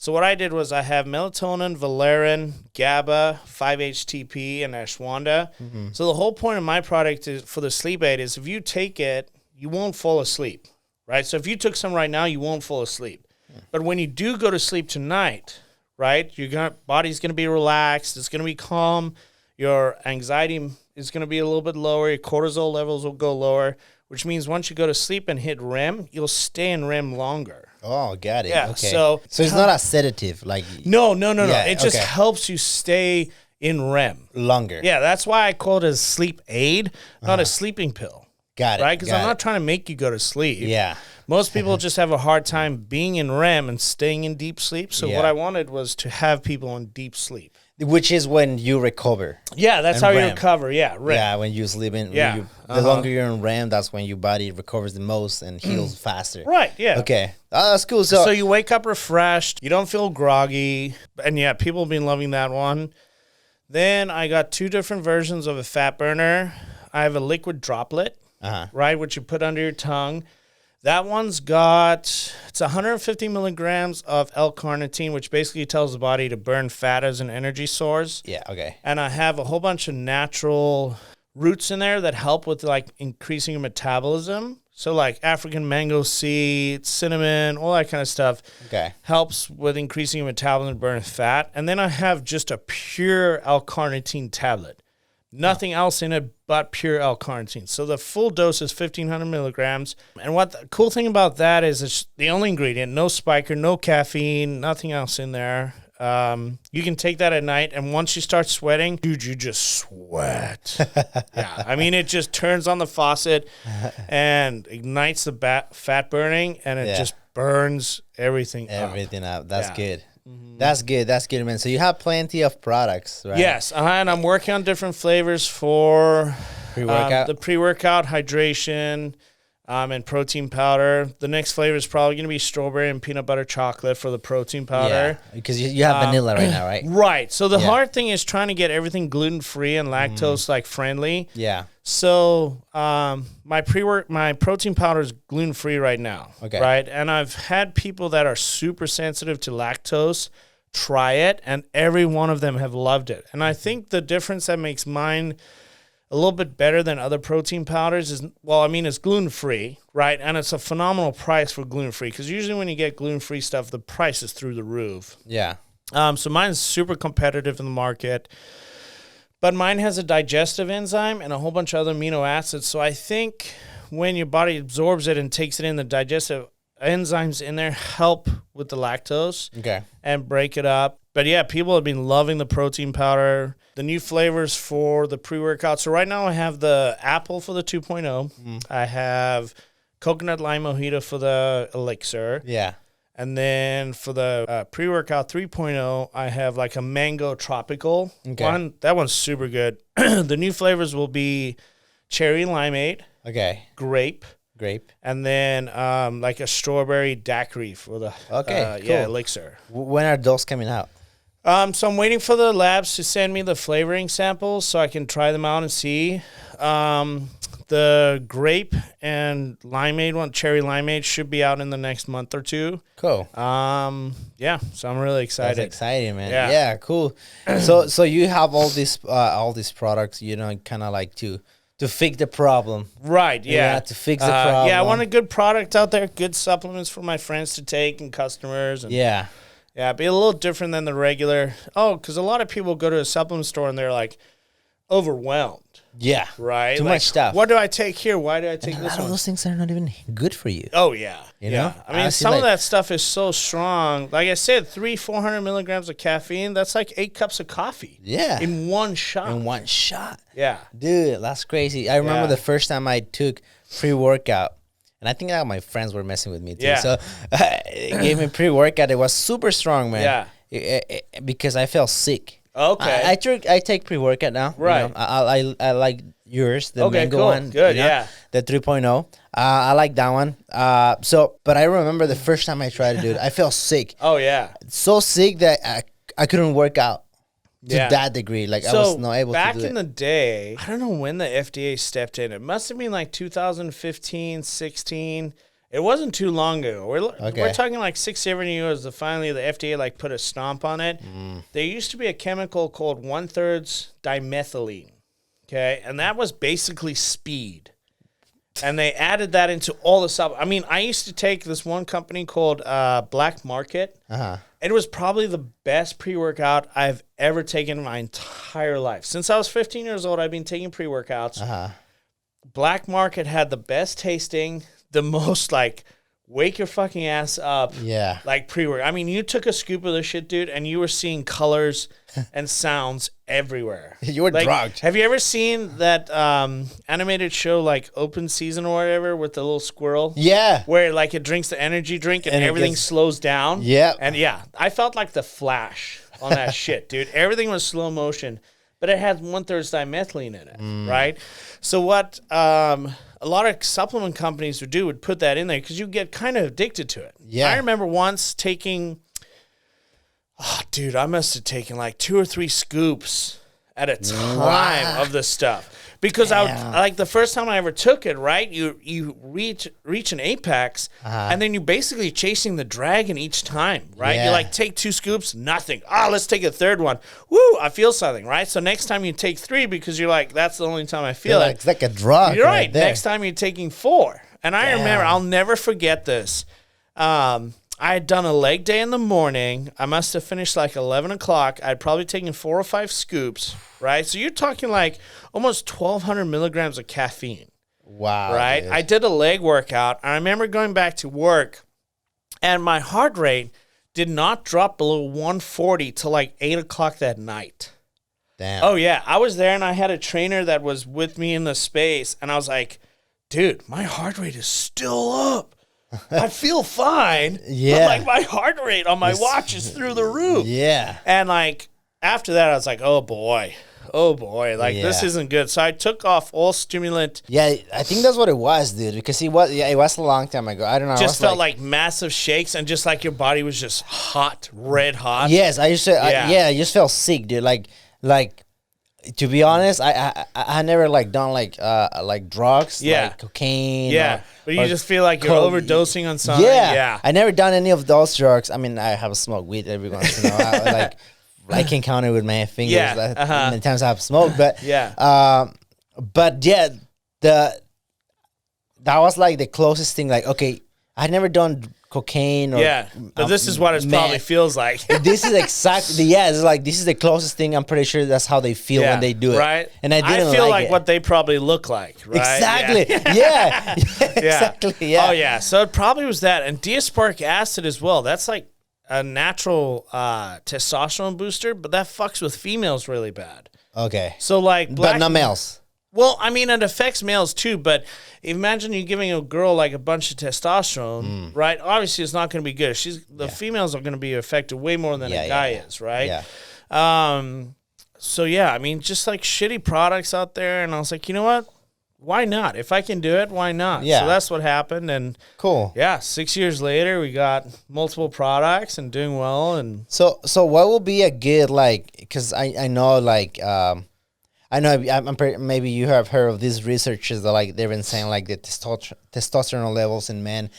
So what I did was I have melatonin, valerian, GABA, 5-HTP, and ashwagandha. So the whole point of my product is, for the sleep aid is if you take it, you won't fall asleep, right? So if you took some right now, you won't fall asleep. But when you do go to sleep tonight, right, your body's going to be relaxed. It's going to be calm. Your anxiety is going to be a little bit lower. Your cortisol levels will go lower, which means once you go to sleep and hit REM, you'll stay in REM longer. Oh, got it. Yeah, okay. So it's not a sedative, like No. It just helps you stay in REM longer. Yeah, that's why I call it a sleep aid, not a sleeping pill. Got it. Right? Because I'm not trying to make you go to sleep. Yeah. Most people just have a hard time being in REM and staying in deep sleep. So what I wanted was to have people in deep sleep. Which is when you recover. Yeah, that's how you recover. Yeah, REM. Yeah, when you sleep in. Yeah. The longer you're in REM, that's when your body recovers the most and heals faster. Right, yeah. Okay. That's cool. So you wake up refreshed. You don't feel groggy. And yeah, people have been loving that one. Then I got 2 different versions of a fat burner. I have a liquid droplet, right, which you put under your tongue. That one's it's 150 milligrams of L-carnitine, which basically tells the body to burn fat as an energy source. Yeah, okay. And I have a whole bunch of natural roots in there that help with like increasing your metabolism. So like African mango seed, cinnamon, all that kind of stuff helps with increasing your metabolism and burning fat. And then I have just a pure L-carnitine tablet. Nothing else in it but pure L-carnitine. So the full dose is 1,500 milligrams. And what the cool thing about that is it's the only ingredient, no spiker, no caffeine, nothing else in there. You can take that at night, and once you start sweating, dude, you just sweat. Yeah, I mean, it just turns on the faucet and ignites the fat burning, and it just burns everything up. That's good. That's good, man. So you have plenty of products, right? Yes, and I'm working on different flavors for pre-workout. The pre-workout, hydration, and protein powder. The next flavor is probably going to be strawberry and peanut butter chocolate for the protein powder. Yeah, because you have vanilla right now, right? Right. So the hard thing is trying to get everything gluten-free and lactose friendly. Yeah. So my protein powder is gluten-free right now. Okay. Right? And I've had people that are super sensitive to lactose try it, and every one of them have loved it. And I think the difference that makes mine a little bit better than other protein powders is, it's gluten-free, right? And it's a phenomenal price for gluten-free, because usually when you get gluten-free stuff, the price is through the roof. Yeah. So mine's super competitive in the market. But mine has a digestive enzyme and a whole bunch of other amino acids. So I think when your body absorbs it and takes it in, the digestive enzymes in there help with the lactose. Okay. And break it up. But yeah, people have been loving the protein powder. The new flavors for the pre-workout. So right now I have the apple for the 2.0. I have coconut lime mojito for the elixir. Yeah. And then for the pre-workout 3.0, I have like a mango tropical one. That one's super good. The new flavors will be cherry limeade. Okay. Grape. And then like a strawberry daiquiri for the cool. Elixir. When are those coming out? So I'm waiting for the labs to send me the flavoring samples so I can try them out and see. The grape and limeade one, cherry limeade, should be out in the next month or two. Cool. Yeah, so I'm really excited. That's exciting, man. Yeah, cool. So you have all these products, you know, kind of like to fix the problem. Right, yeah. To fix the problem. Yeah, I want a good product out there, good supplements for my friends to take and customers. And yeah, be a little different than the regular. Oh, because a lot of people go to a supplement store and they're like overwhelmed. Yeah. Right? Too much stuff. What do I take here? Why do I take this one? A lot of those things are not even good for you. Oh, yeah. You know? I mean, some of that stuff is so strong. Like I said, 400 milligrams of caffeine, that's like 8 cups of coffee. Yeah. In one shot. Yeah. Dude, that's crazy. I remember the first time I took pre-workout, and I think my friends were messing with me too. Yeah. So it gave me pre-workout. It was super strong, man. Yeah. Because I felt sick. Okay. I take pre-workout now. Right. You know, I like yours, the mango cool. one. Good, you know, the 3.0. I like that one. But I remember the first time I tried to do it, I felt sick. Oh, yeah. So sick that I couldn't work out to that degree. Like, I was not able to do it. Back in the day, I don't know when the FDA stepped in. It must have been like 2015, 16. It wasn't too long ago. We're talking like 6-7 years. Finally, the FDA like put a stomp on it. There used to be a chemical called 1/3 dimethylene, okay, and that was basically speed. And they added that into all the stuff. I mean, I used to take this one company called Black Market. It was probably the best pre-workout I've ever taken in my entire life. Since I was 15 years old, I've been taking pre-workouts. Black Market had the best tasting, the most like wake your fucking ass up. Yeah. Like pre-work. I mean, you took a scoop of this shit, dude, and you were seeing colors and sounds everywhere. You were drugged. Have you ever seen that animated show like Open Season or whatever with the little squirrel? Yeah. Where like it drinks the energy drink and everything slows down. Yeah. And yeah, I felt like the Flash on that shit, dude. Everything was slow motion, but it had 1/3 dimethylene in it, right? So what a lot of supplement companies would put that in there because you get kind of addicted to it. Yeah. I remember once taking, I must have taken like 2 or 3 scoops at a time of this stuff. Because like the first time I ever took it, right? You reach an apex, and then you're basically chasing the dragon each time, right? Yeah. You like take 2 scoops, nothing. Let's take a third one. Woo, I feel something, right? So next time you take 3 because you're like, that's the only time I feel it. It's like a drug. You're right. There. Next time you're taking 4. And I remember, I'll never forget this. I had done a leg day in the morning. I must have finished like 11 o'clock. I'd probably taken 4 or 5 scoops, right? So you're talking like almost 1,200 milligrams of caffeine. Wow. Right? Dude. I did a leg workout. I remember going back to work, and my heart rate did not drop below 140 till like 8 o'clock that night. Damn. Oh, yeah. I was there, and I had a trainer that was with me in the space, and I was like, dude, my heart rate is still up. I feel fine. Yeah. But like my heart rate on my watch is through the roof. Yeah. And like after that, I was like, oh boy. Like this isn't good. So I took off all stimulant. Yeah, I think that's what it was, dude. Because it was a long time ago. I don't know. Just felt like massive shakes and just like your body was just hot, red hot. Yes, I used to. I just felt sick, dude. Like. To be honest, I never like done like drugs, like cocaine. Yeah, but you just feel like you're overdosing on something. Yeah, I never done any of those drugs. I mean, I have smoked weed every once in a while. I can count it with my fingers. The times I've smoked, but that was like the closest thing. Like, okay, I never done cocaine. Or, but this is what it probably feels like. This is exactly, it's like, this is the closest thing. I'm pretty sure that's how they feel when they do it. Right. And I feel like what they probably look like, right? Exactly. Yeah. Exactly. Yeah. Oh, yeah. So it probably was that. And D-aspartic acid as well. That's like a natural testosterone booster, but that fucks with females really bad. Okay. So like but not males. Well, I mean, it affects males too, but imagine you giving a girl like a bunch of testosterone, right? Obviously, it's not going to be good. The females are going to be affected way more than a guy is, right? Yeah. So yeah, I mean, just like shitty products out there, and I was like, you know what? Why not? If I can do it, why not? Yeah. So that's what happened, and cool. Yeah, 6 years later, we got multiple products and doing well, and so what will be a good like? Because I know like I know maybe you have heard of these researchers that like they've been saying like the testosterone levels in men,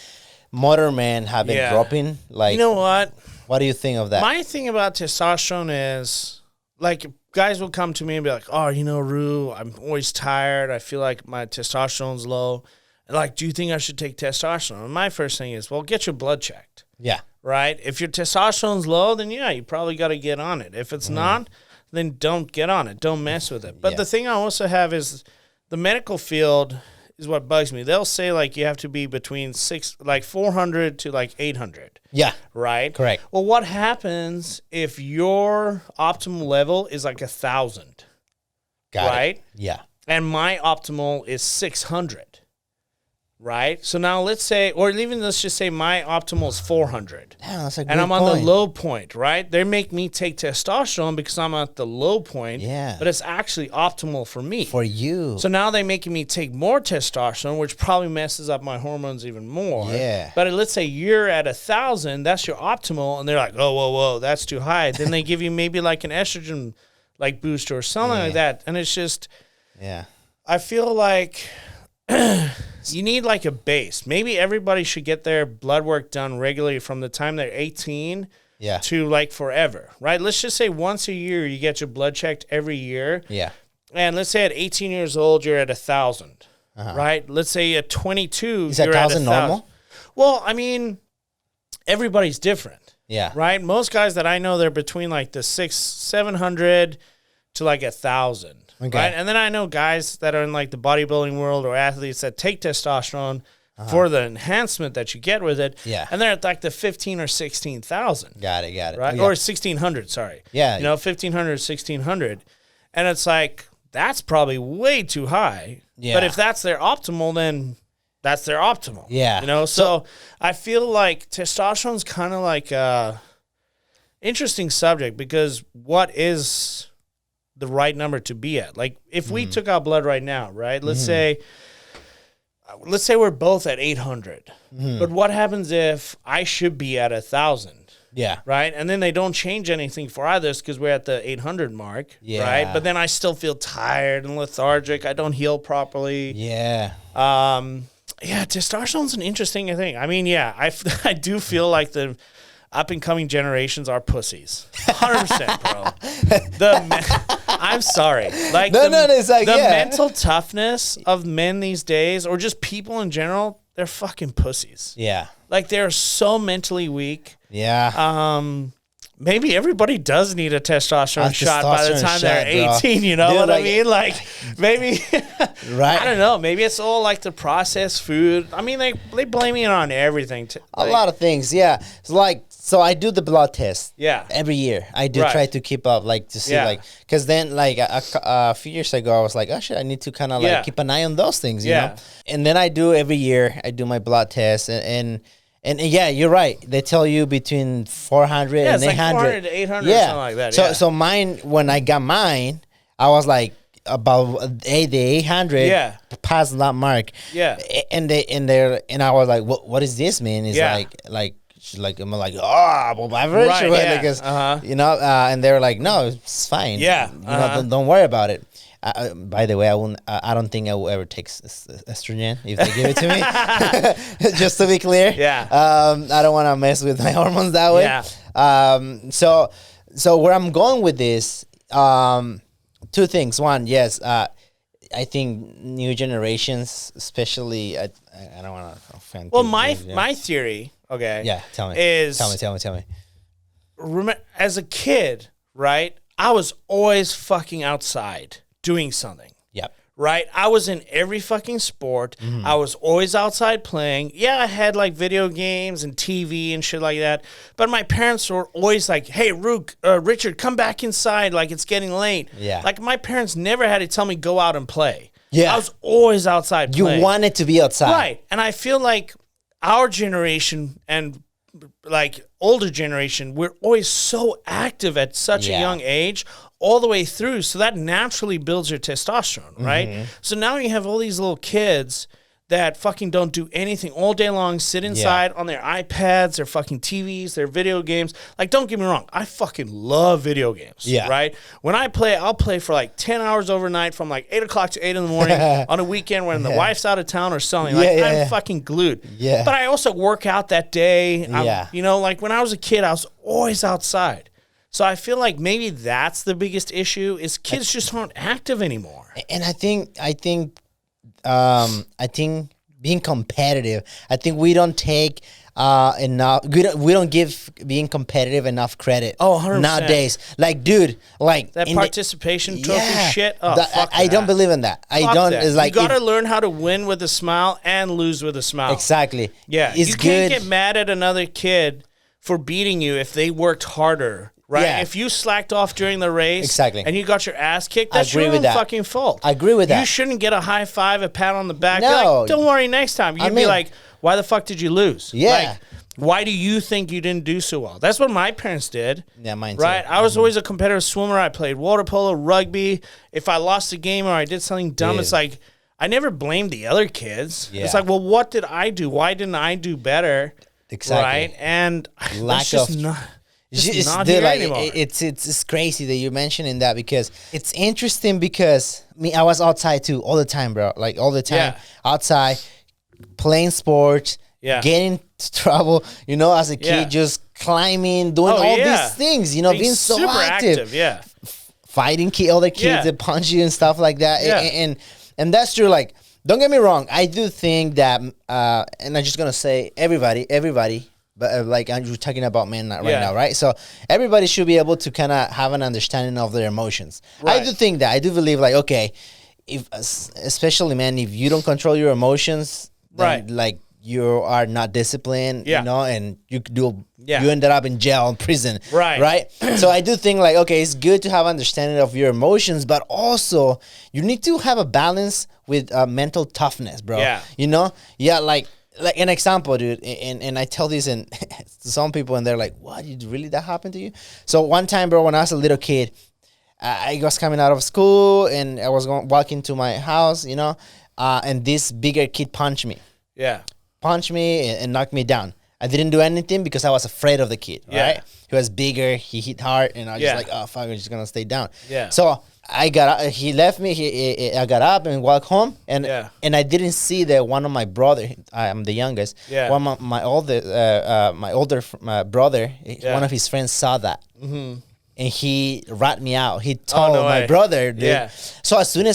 modern men have been dropping. Like, you know what? What do you think of that? My thing about testosterone is like, guys will come to me and be like, oh, you know, Rue, I'm always tired. I feel like my testosterone's low. And like, do you think I should take testosterone? And my first thing is, well, get your blood checked. Yeah. Right? If your testosterone's low, then yeah, you probably got to get on it. If it's not, then don't get on it. Don't mess with it. But the thing I also have is the medical field is what bugs me. They'll say like you have to be between 400 to like 800. Yeah. Right? Correct. Well, what happens if your optimal level is like 1,000? Right? It. Yeah. And my optimal is 600. Right? So now let's say, or even let's just say my optimal is 400. Damn, that's a good and I'm point. on the low point, right? They make me take testosterone because I'm at the low point. Yeah. But it's actually optimal for me. For you. So now they're making me take more testosterone, which probably messes up my hormones even more. Yeah. But let's say you're at 1,000, that's your optimal, and they're like, oh, whoa, that's too high. Then they give you maybe like an estrogen like booster or something like that. And it's just, I feel like you need like a base. Maybe everybody should get their blood work done regularly from the time they're 18 to like forever, right? Let's just say once a year you get your blood checked every year. Yeah. And let's say at 18 years old you're at 1,000, right? Let's say at 22 is you're 1,000 normal? Well, I mean, everybody's different. Yeah. Right? Most guys that I know, they're between like the 700 to like 1,000. Okay. Right? And then I know guys that are in like the bodybuilding world or athletes that take testosterone for the enhancement that you get with it. Yeah. And they're at like the 15 or 16,000. Got it. Right? Yeah. Or 1,600, sorry. Yeah. 1,500, 1,600. And it's like, that's probably way too high. Yeah. But if that's their optimal, then that's their optimal. Yeah. So I feel like testosterone's kind of like a interesting subject because what is the right number to be at? Like if we took out blood right now, right? Let's say we're both at 800. But what happens if I should be at 1,000? Yeah. Right? And then they don't change anything for either because we're at the 800 mark. Yeah. Right? But then I still feel tired and lethargic. I don't heal properly. Yeah. Yeah, testosterone's an interesting thing. I mean, yeah, I do feel like the up-and-coming generations are pussies. 100%, bro. I'm sorry. Like it's like, the mental toughness of men these days, or just people in general, they're fucking pussies. Yeah. Like, they're so mentally weak. Yeah. Maybe everybody does need a testosterone shot by the time they're 18, you know Dude, what like, I mean? Like, maybe, right? I don't know. Maybe it's all like the processed food. I mean, they blame it on everything. A lot of things, yeah. It's like, so I do the blood test. Yeah. Every year. I do try to keep up, like, to see, like, because then, like, a few years ago, I was like, oh, shit, I need to kind of, like, keep an eye on those things, you know? And then I do every year, I do my blood test, and yeah, you're right. They tell you between 400 and 800. Like 400 to 800 or something like that. So mine, when I got mine, I was like about the 800 past that mark. Yeah. And I was like, what does this mean? It's like I'm like, above average, right? Because you know, and they were like, no, it's fine. Yeah. You know, don't worry about it. By the way, I don't think I will ever take estrogen if they give it to me. Just to be clear. Yeah. I don't want to mess with my hormones that way. Yeah. So where I'm going with this, two things. One, yes, I think new generations, especially, I don't want to offend. Well, my theory, Okay. Yeah, tell me. Tell me. As a kid, right? I was always fucking outside doing something. Yep. Right? I was in every fucking sport. Mm-hmm. I was always outside playing. Yeah, I had like video games and TV and shit like that. But my parents were always like, hey, Richard, come back inside. Like, it's getting late. Yeah. Like, my parents never had to tell me go out and play. Yeah. I was always outside playing. You wanted to be outside. Right. And I feel like our generation and like older generation, we're always so active at such a young age all the way through. So that naturally builds your testosterone, right? Mm-hmm. So now you have all these little kids that fucking don't do anything all day long, sit inside on their iPads, their fucking TVs, their video games. Like, don't get me wrong, I fucking love video games, right? When I play, I'll play for like 10 hours overnight from like 8 o'clock to 8 in the morning on a weekend when the wife's out of town or something. Like, I'm fucking glued. Yeah. But I also work out that day. You know, like when I was a kid, I was always outside. So I feel like maybe that's the biggest issue is kids just aren't active anymore. And I think being competitive, I think we don't take enough. We don't give being competitive enough credit. Oh, 100%. Nowadays, like, dude, like that participation trophy shit. Oh, I don't believe in that. I don't. It's like you got to learn how to win with a smile and lose with a smile. Exactly. Yeah, you can't get mad at another kid for beating you if they worked harder. Right? Yeah. If you slacked off during the race and you got your ass kicked, that's your own fucking fault. I agree with that. You shouldn't get a high five, a pat on the back. No. Like, don't worry, next time. You'd be like, why the fuck did you lose? Yeah. Like, why do you think you didn't do so well? That's what my parents did. Yeah, mine too. Right? I was always a competitive swimmer. I played water polo, rugby. If I lost a game or I did something dumb, it's like, I never blamed the other kids. Yeah. It's like, well, what did I do? Why didn't I do better? Exactly. Right? And lack of... It's crazy that you're mentioning that because it's interesting because I was outside too all the time, bro. Like all the time outside playing sports, getting to trouble, you know, as a kid, just climbing, doing all these things, you know, being so super active, fighting other kids that punch you and stuff like that. And that's true. Like, don't get me wrong. I do think that, and I'm just going to say everybody, but like you're talking about men right now, right? So everybody should be able to kind of have an understanding of their emotions. Right. I do think that. I do believe like, okay, if especially man, if you don't control your emotions, then, like you are not disciplined, you know, and you ended up in jail and prison, right? So I do think like, okay, it's good to have understanding of your emotions, but also you need to have a balance with mental toughness, bro. Yeah. You know? Yeah, like an example, dude, and I tell this to some people, and they're like, what, really that happened to you? So one time, bro, when I was a little kid, I was coming out of school, and I was walking to my house, you know, and this bigger kid punched me. Yeah. Punched me and knocked me down. I didn't do anything because I was afraid of the kid, right? He was bigger, he hit hard, and I was just like, oh, fuck, I'm just going to stay down. Yeah. So I got up, he left me, I got up and walked home, and I didn't see that one of my brother, I'm the youngest, one of my older brother, one of his friends saw that. Mm-hmm. And he rat me out. He told my brother, dude. Yeah. So as soon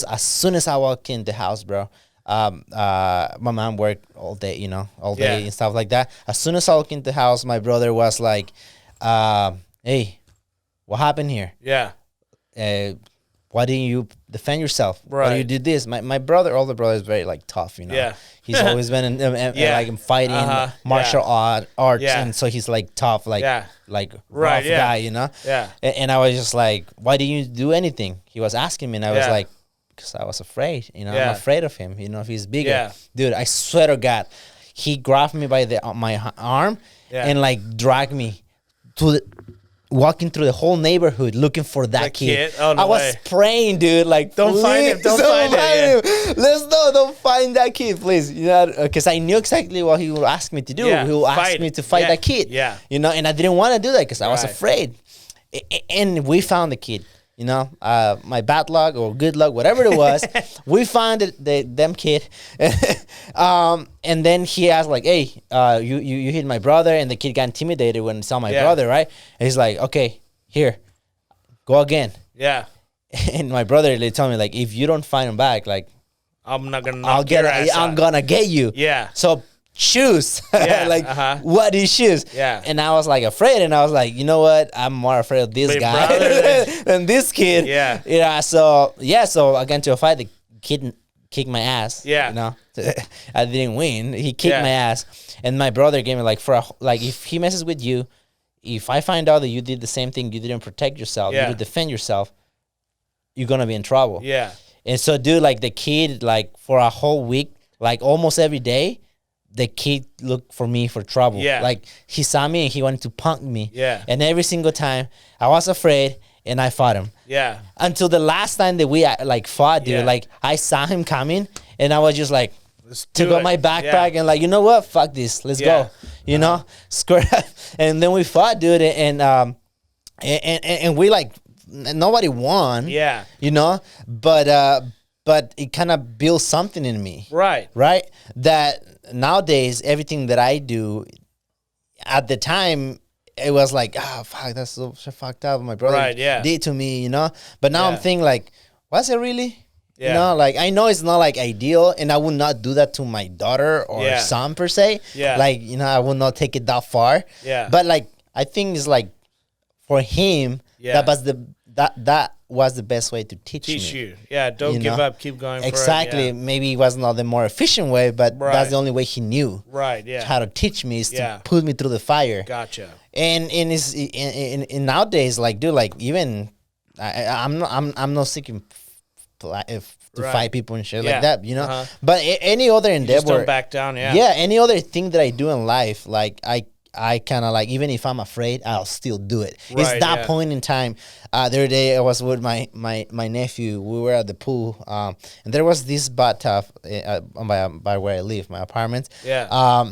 as I walked in the house, bro, my mom worked all day, you know, and stuff like that. As soon as I walked in the house, my brother was like, hey, what happened here? Yeah. Why didn't you defend yourself? Right. Why do you do this? My older brother is very like tough, you know. Yeah. He's always been in fighting martial arts, and so he's like tough, like rough guy, you know. Yeah. And I was just like, why didn't you do anything? He was asking me, and I was like, because I was afraid, you know. I'm afraid of him, you know, if he's bigger. Yeah. Dude, I swear to God, he grabbed me by my arm and like dragged me to walking through the whole neighborhood looking for that kid. Oh, no I was praying, dude, like, don't find him, don't find him. Don't find that kid, please. You know, because I knew exactly what he would ask me to do. He would ask me to fight that kid. Yeah. You know, and I didn't want to do that because I was afraid. And we found the kid. You know, my bad luck or good luck, whatever it was, we found them kid. And then he asked like, hey, you hit my brother, and the kid got intimidated when he saw my brother, right? And he's like, okay, here, go again. Yeah. And my brother, they told me like, if you don't find him back, like, I'm gonna get you. Yeah. So choose. Yeah, Like, what do you choose? Yeah. And I was like afraid, and I was like, you know what? I'm more afraid of this guy than this kid. Yeah. Yeah. So I got into a fight. The kid kicked my ass. Yeah. You know, I didn't win. He kicked my ass, and my brother gave me like if he messes with you, if I find out that you did the same thing, you didn't protect yourself, you didn't defend yourself, you're gonna be in trouble. Yeah. And so, dude, like the kid, like for a whole week, like almost every day, the kid looked for me for trouble. Yeah. Like he saw me and he wanted to punk me. Yeah. And every single time I was afraid and I fought him. Yeah. Until the last time that we like fought, dude, like I saw him coming and I was just like, took out my backpack and like, you know what? Fuck this. Let's go. You know, square up. And then we fought, dude. And we like, nobody won. Yeah. You know, but it kind of built something in me. Right. Right. That nowadays, everything that I do at the time, it was like, fuck, that's so fucked up. My brother did to me, you know? But now I'm thinking like, was it really? Yeah. You know, like I know it's not like ideal and I would not do that to my daughter or son per se. Yeah. Like, you know, I would not take it that far. Yeah. But like, I think it's like for him, that was the best way to teach you. Yeah. Don't give up. Keep going for it. Exactly. Maybe it was not the more efficient way, but that's the only way he knew. Right. Yeah. How to teach me is to put me through the fire. Gotcha. And in nowadays, like, dude, like even I'm not seeking to fight people and shit like that, you know. But any other endeavor, just don't back down. Yeah, any other thing that I do in life, like I kind of like, even if I'm afraid, I'll still do it. It's that point in time. The other day I was with my nephew. We were at the pool, and there was this bathtub by where I live, my apartment. Yeah.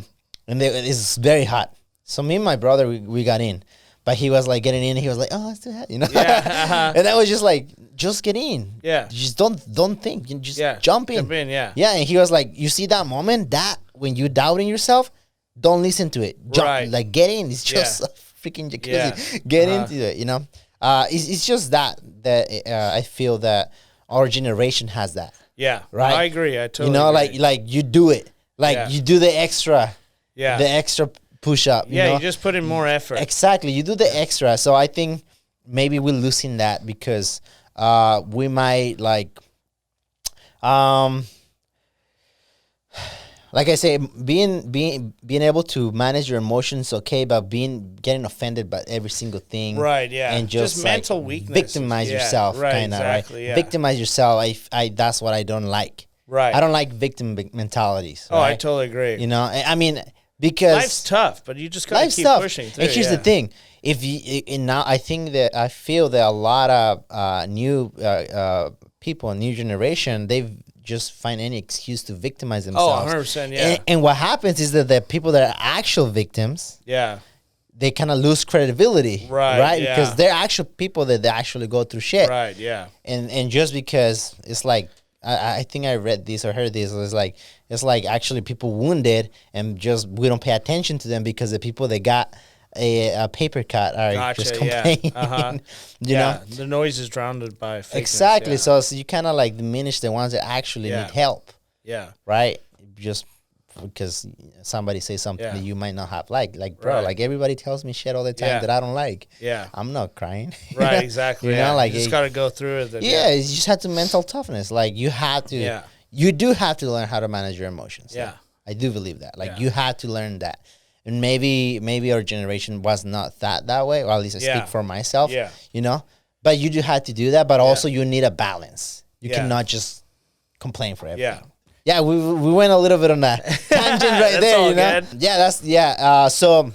And it's very hot. So me and my brother, we got in. But he was like getting in. He was like, "Oh, it's too hot," you know. Yeah. And I was just like, "Just get in. Yeah. Just don't think. You just jump in. Jump in. Yeah. Yeah." And he was like, "You see that moment? That when you're doubting yourself, don't listen to it. Jump. Like get in. It's just a freaking jacuzzi. Yeah. Get into it. You know. It's just that I feel that our generation has that. Yeah. Right. I agree. I totally. You know, agree. like you do it. Like you do the extra. Yeah. The extra push up. Yeah, you know? You just put in more effort. Exactly. You do the extra. So I think maybe we're losing that because we might like I say, being able to manage your emotions, okay, but getting offended by every single thing, right? Yeah, and just like mental weakness, victimize yourself, right? Kind of, exactly, right? Yeah. Victimize yourself. I that's what I don't like. Right. I don't like victim mentalities. Oh, right? I totally agree. You know, I mean, because life's tough, but you just gotta keep pushing through. And here's the thing: if you now, I feel that a lot of new people, new generation, they've just find any excuse to victimize themselves. Oh, 100%, yeah. And what happens is that the people that are actual victims, they kind of lose credibility, right? Yeah. Because they're actual people that they actually go through shit, right? Yeah. And just because it's like, I think I read this or heard this, it's like actually people wounded and just we don't pay attention to them because the people that got a paper cut are just complaining. Yeah. You know, the noise is drowned by fakeness, exactly. Yeah. So you kind of like diminish the ones that actually need help. Yeah. Right. Just because somebody says something that you might not have like bro, like everybody tells me shit all the time that I don't like. Yeah. I'm not crying. Right. Exactly. You know, like you just got to go through it. Then, you just have to mental toughness. Like you have to. Yeah. You do have to learn how to manage your emotions. Yeah. Like, I do believe that. Like you have to learn that. And maybe our generation was not that way, or at least I speak for myself. Yeah. You know, but you do have to do that. But also you need a balance. You cannot just complain for everything. Yeah. Yeah, we went a little bit on that tangent right there. You know. Good. Yeah, so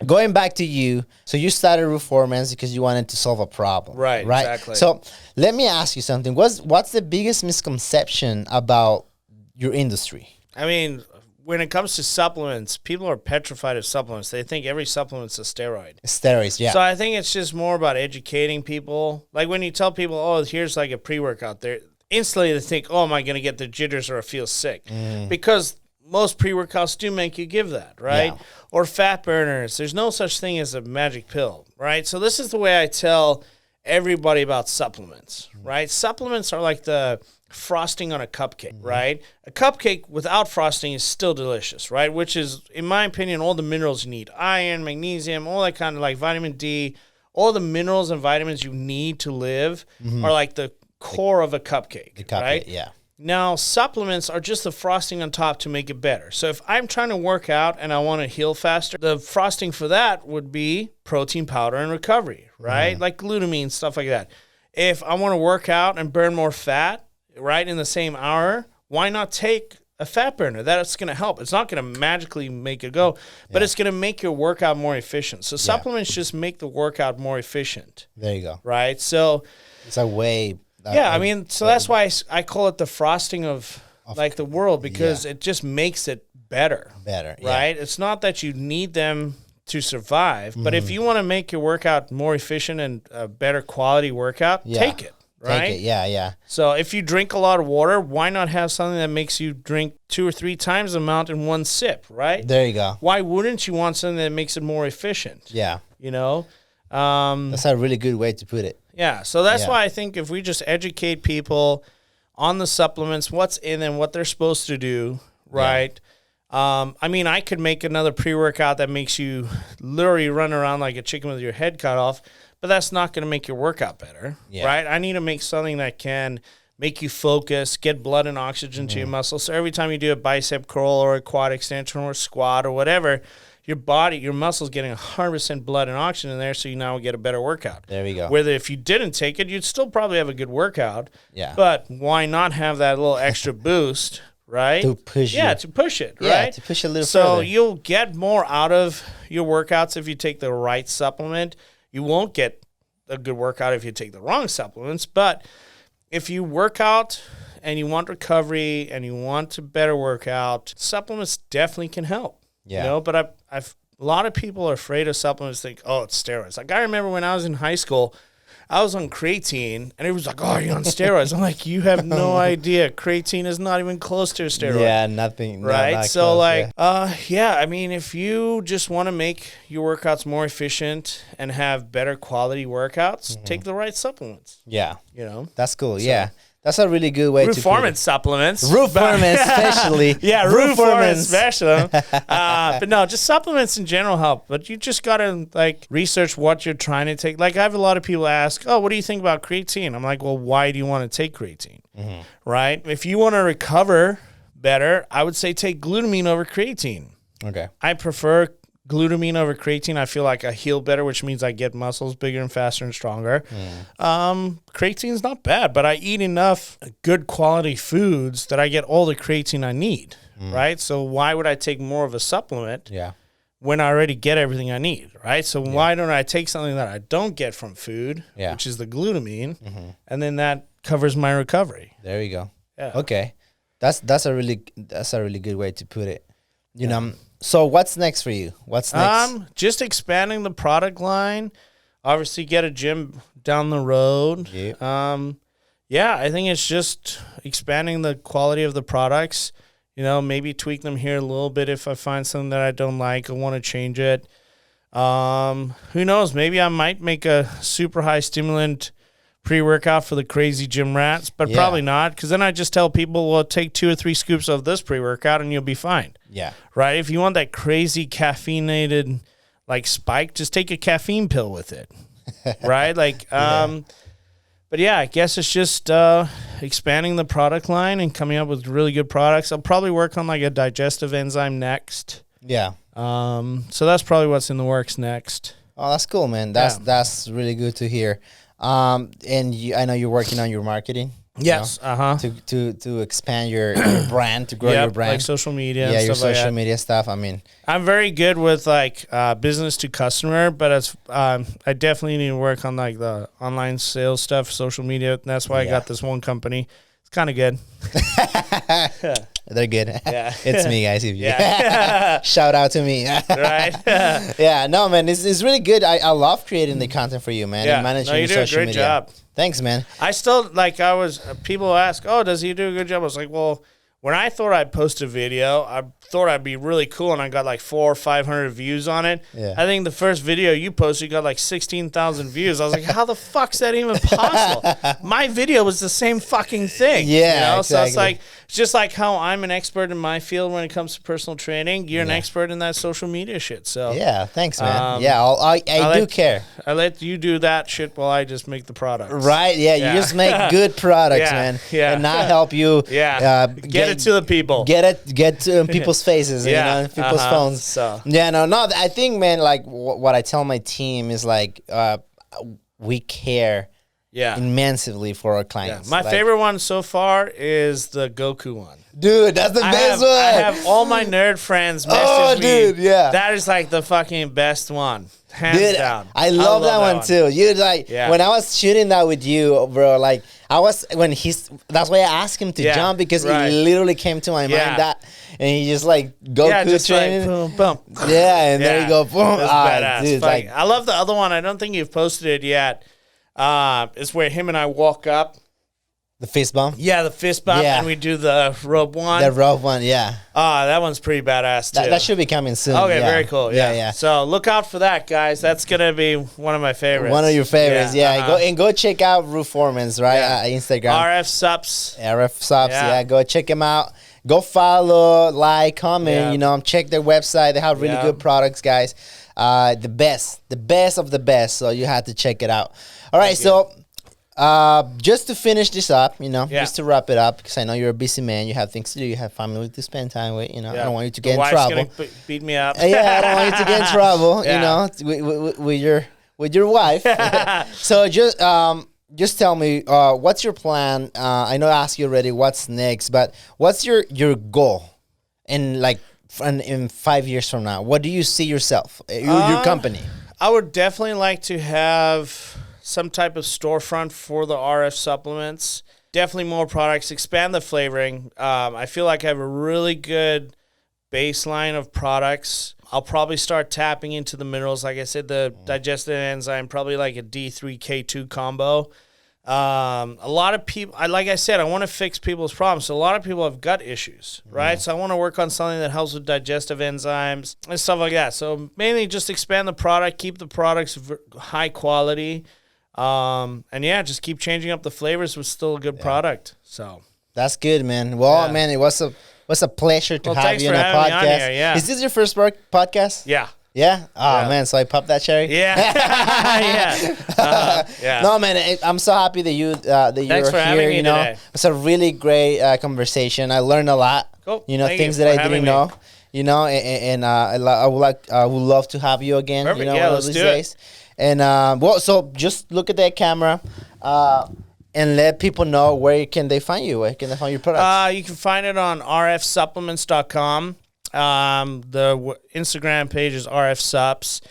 going back to you, so you started Reformance because you wanted to solve a problem. Right. Exactly. So let me ask you something. What's the biggest misconception about your industry? I mean, when it comes to supplements, people are petrified of supplements. They think every supplement's a steroid. Steroids, yeah. So I think it's just more about educating people. Like when you tell people, oh, here's like a pre-workout there, instantly they think, oh, am I going to get the jitters or I feel sick? Because most pre-workouts do make you give that, right? Yeah. Or fat burners. There's no such thing as a magic pill, right? So this is the way I tell everybody about supplements, right? Supplements are like the frosting on a cupcake, right? A cupcake without frosting is still delicious, right? Which is, in my opinion, all the minerals you need. Iron, magnesium, all that kind of like vitamin D, all the minerals and vitamins you need to live are like the core of a cupcake, right? Yeah. Now, supplements are just the frosting on top to make it better. So if I'm trying to work out and I want to heal faster, the frosting for that would be protein powder and recovery, right? Like glutamine, stuff like that. If I want to work out and burn more fat, right, in the same hour, why not take a fat burner? That's going to help. It's not going to magically make it go, but it's going to make your workout more efficient. So supplements just make the workout more efficient. There you go. Right? So it's a way... I mean, so that's why I call it the frosting of like the world, because it just makes it better. Right? It's not that you need them to survive, but if you want to make your workout more efficient and a better quality workout, take it. Right? Take it. Yeah. So if you drink a lot of water, why not have something that makes you drink 2 or 3 times the amount in one sip, right? There you go. Why wouldn't you want something that makes it more efficient? Yeah. You know? That's a really good way to put it. Yeah, so that's why I think if we just educate people on the supplements, what's in them, what they're supposed to do, right? I mean, I could make another pre-workout that makes you literally run around like a chicken with your head cut off, but that's not going to make your workout better, right? I need to make something that can make you focus, get blood and oxygen to your muscles. So every time you do a bicep curl or a quad extension or a squat or whatever, your body, your muscles getting 100% blood and oxygen in there, so you now get a better workout. There we go. Whether if you didn't take it, you'd still probably have a good workout. Yeah. But why not have that little extra boost, right? To push it. Yeah, to push it, right? Yeah, to push a little further. So further. you'll get more out of your workouts if you take the right supplement. You won't get a good workout if you take the wrong supplements. But if you work out and you want recovery and you want a better workout, supplements definitely can help. Yeah. You know, but a lot of people are afraid of supplements, think, oh, it's steroids. Like, I remember when I was in high school, I was on creatine, and it was like, oh, you're on steroids. I'm like, you have no idea. Creatine is not even close to a steroid. Yeah, nothing. Right? Not So, close, like, I mean, if you just want to make your workouts more efficient and have better quality workouts, take the right supplements. Yeah. You know? That's cool. So, yeah. That's a really good way to put it. Performance supplements. Performance especially. Yeah, performance especially. But no, just supplements in general help. But you just got to, like, research what you're trying to take. Like, I have a lot of people ask, oh, what do you think about creatine? I'm like, well, why do you want to take creatine? Right? If you want to recover better, I would say take glutamine over creatine. Okay. I prefer glutamine over creatine. I feel like I heal better, which means I get muscles bigger and faster and stronger. Creatine's not bad, but I eat enough good quality foods that I get all the creatine I need, right? So why would I take more of a supplement when I already get everything I need, right? So why don't I take something that I don't get from food, which is the glutamine, and then that covers my recovery. There you go. Yeah. Okay. That's a really good way to put it. You know, so what's next for you? What's next? Just expanding the product line. Obviously, get a gym down the road. I think it's just expanding the quality of the products. You know, maybe tweak them here a little bit if I find something that I don't like. I want to change it. Who knows? Maybe I might make a super high stimulant pre-workout for the crazy gym rats, but probably not, because then I just tell people, well, take 2 or 3 scoops of this pre-workout and you'll be fine. Yeah. Right? If you want that crazy caffeinated, like, spike, just take a caffeine pill with it. Right? Like, but yeah, I guess it's just expanding the product line and coming up with really good products. I'll probably work on, like, a digestive enzyme next. Yeah. So that's probably what's in the works next. Oh, that's cool, man. That's really good to hear. And I know you're working on your marketing. Yes. To expand your brand, to grow your brand, like social media. Yeah, and your stuff social like media stuff. I mean, I'm very good with, like, business to customer, but as I definitely need to work on, like, the online sales stuff, social media. And that's why I got this one company. It's kind of good. They're good. Yeah. It's me, guys. If you shout out to me. Right. Yeah, no, man, it's really good. I love creating the content for you, man. Yeah. And managing you do social a great media. job. Thanks, man. I still, like, people ask, oh, does he do a good job? I was like, well, when I thought I'd post a video, I thought I'd be really cool, and I got like 400 or 500 views on it. Yeah. I think the first video you posted got like 16,000 views. I was like, how the fuck's that even possible? My video was the same fucking thing. Yeah, you know? Exactly. So it's just like how I'm an expert in my field when it comes to personal training. You're an expert in that social media shit. So yeah, thanks, man. I do care. I let you do that shit while I just make the product. Right? Yeah, you just make good products, man. Yeah, and not help you. Yeah, get it to the people. Get to people's faces. You know, in people's phones. So no. I think, man, like what I tell my team is like we care. Yeah, immensely for our clients. Yeah. My favorite one so far is the Goku one. Dude, that's the best one. I have all my nerd friends message me. Dude, yeah. That is like the fucking best one. Hands down. I love that one too. You like when I was shooting that with you, bro, like that's why I asked him to jump, because he literally came to my mind that, and he just like Goku training. Like, boom, boom. Yeah, and there you go, boom. Badass. Dude, like, I love the other one. I don't think you've posted it yet. It's where him and I walk up. The fist bump? Yeah, the fist bump, and we do the rope one. The rope one, yeah. That one's pretty badass, too. That should be coming soon. Okay, very cool. Yeah. So look out for that, guys. That's going to be one of my favorites. One of your favorites, Go check out Rue Foreman's, right? Instagram. RF Sups. Go check him out. Go follow, like, comment, check their website. They have really good products, guys. The best of the best. So you have to check it out. All right, just to finish this up, just to wrap it up, because I know you're a busy man. You have things to do. You have family to spend time with. I don't want you to get in trouble. Gonna beat me up. I don't want you to get in trouble. With your wife. So just tell me, what's your plan? I know I asked you already what's next, but what's your goal in 5 years from now? What do you see yourself, your company? I would definitely like to have some type of storefront for the RF supplements. Definitely more products, expand the flavoring. I feel like I have a really good baseline of products. I'll probably start tapping into the minerals. Like I said, the digestive enzyme, probably like a D3K2 combo. A lot of people, like I said, I want to fix people's problems. So a lot of people have gut issues, right? So I want to work on something that helps with digestive enzymes and stuff like that. So mainly just expand the product, keep the products high quality. Just keep changing up the flavors with still a good product. So that's good, man. Well, man, it was a pleasure to have you on a podcast. Is this your first podcast? Yeah. Yeah? Oh, man, so I popped that cherry? Yeah. No, man, I'm so happy that you're here, today. It's a really great conversation. I learned a lot. Cool. Things that I didn't know. And I would love to have you again. Perfect. Let's do it. And so just look at that camera and let people know where can they find you. Where can they find your products? You can find it on rfsupplements.com. The Instagram page is rfsups.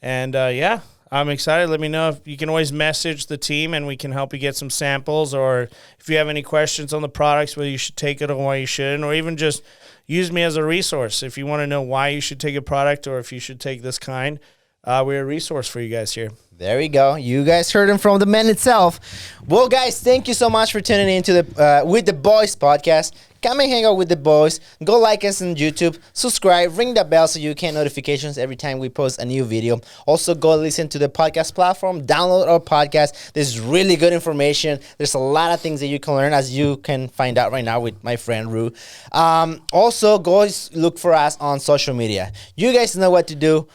And I'm excited. Let me know. If you can always message the team and we can help you get some samples, or if you have any questions on the products, whether you should take it or why you shouldn't, or even just use me as a resource. If you want to know why you should take a product or if you should take this kind, we're a resource for you guys here. There we go. You guys heard him from the man itself. Well, guys, thank you so much for tuning in to the With the Boys podcast. Come and hang out with the boys. Go like us on YouTube. Subscribe. Ring the bell so you get notifications every time we post a new video. Also, go listen to the podcast platform. Download our podcast. There's really good information. There's a lot of things that you can learn, as you can find out right now with my friend Rue. Also, go look for us on social media. You guys know what to do.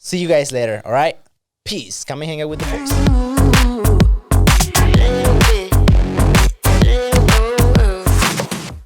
See you guys later, all right? Peace. Come and hang out with the boys.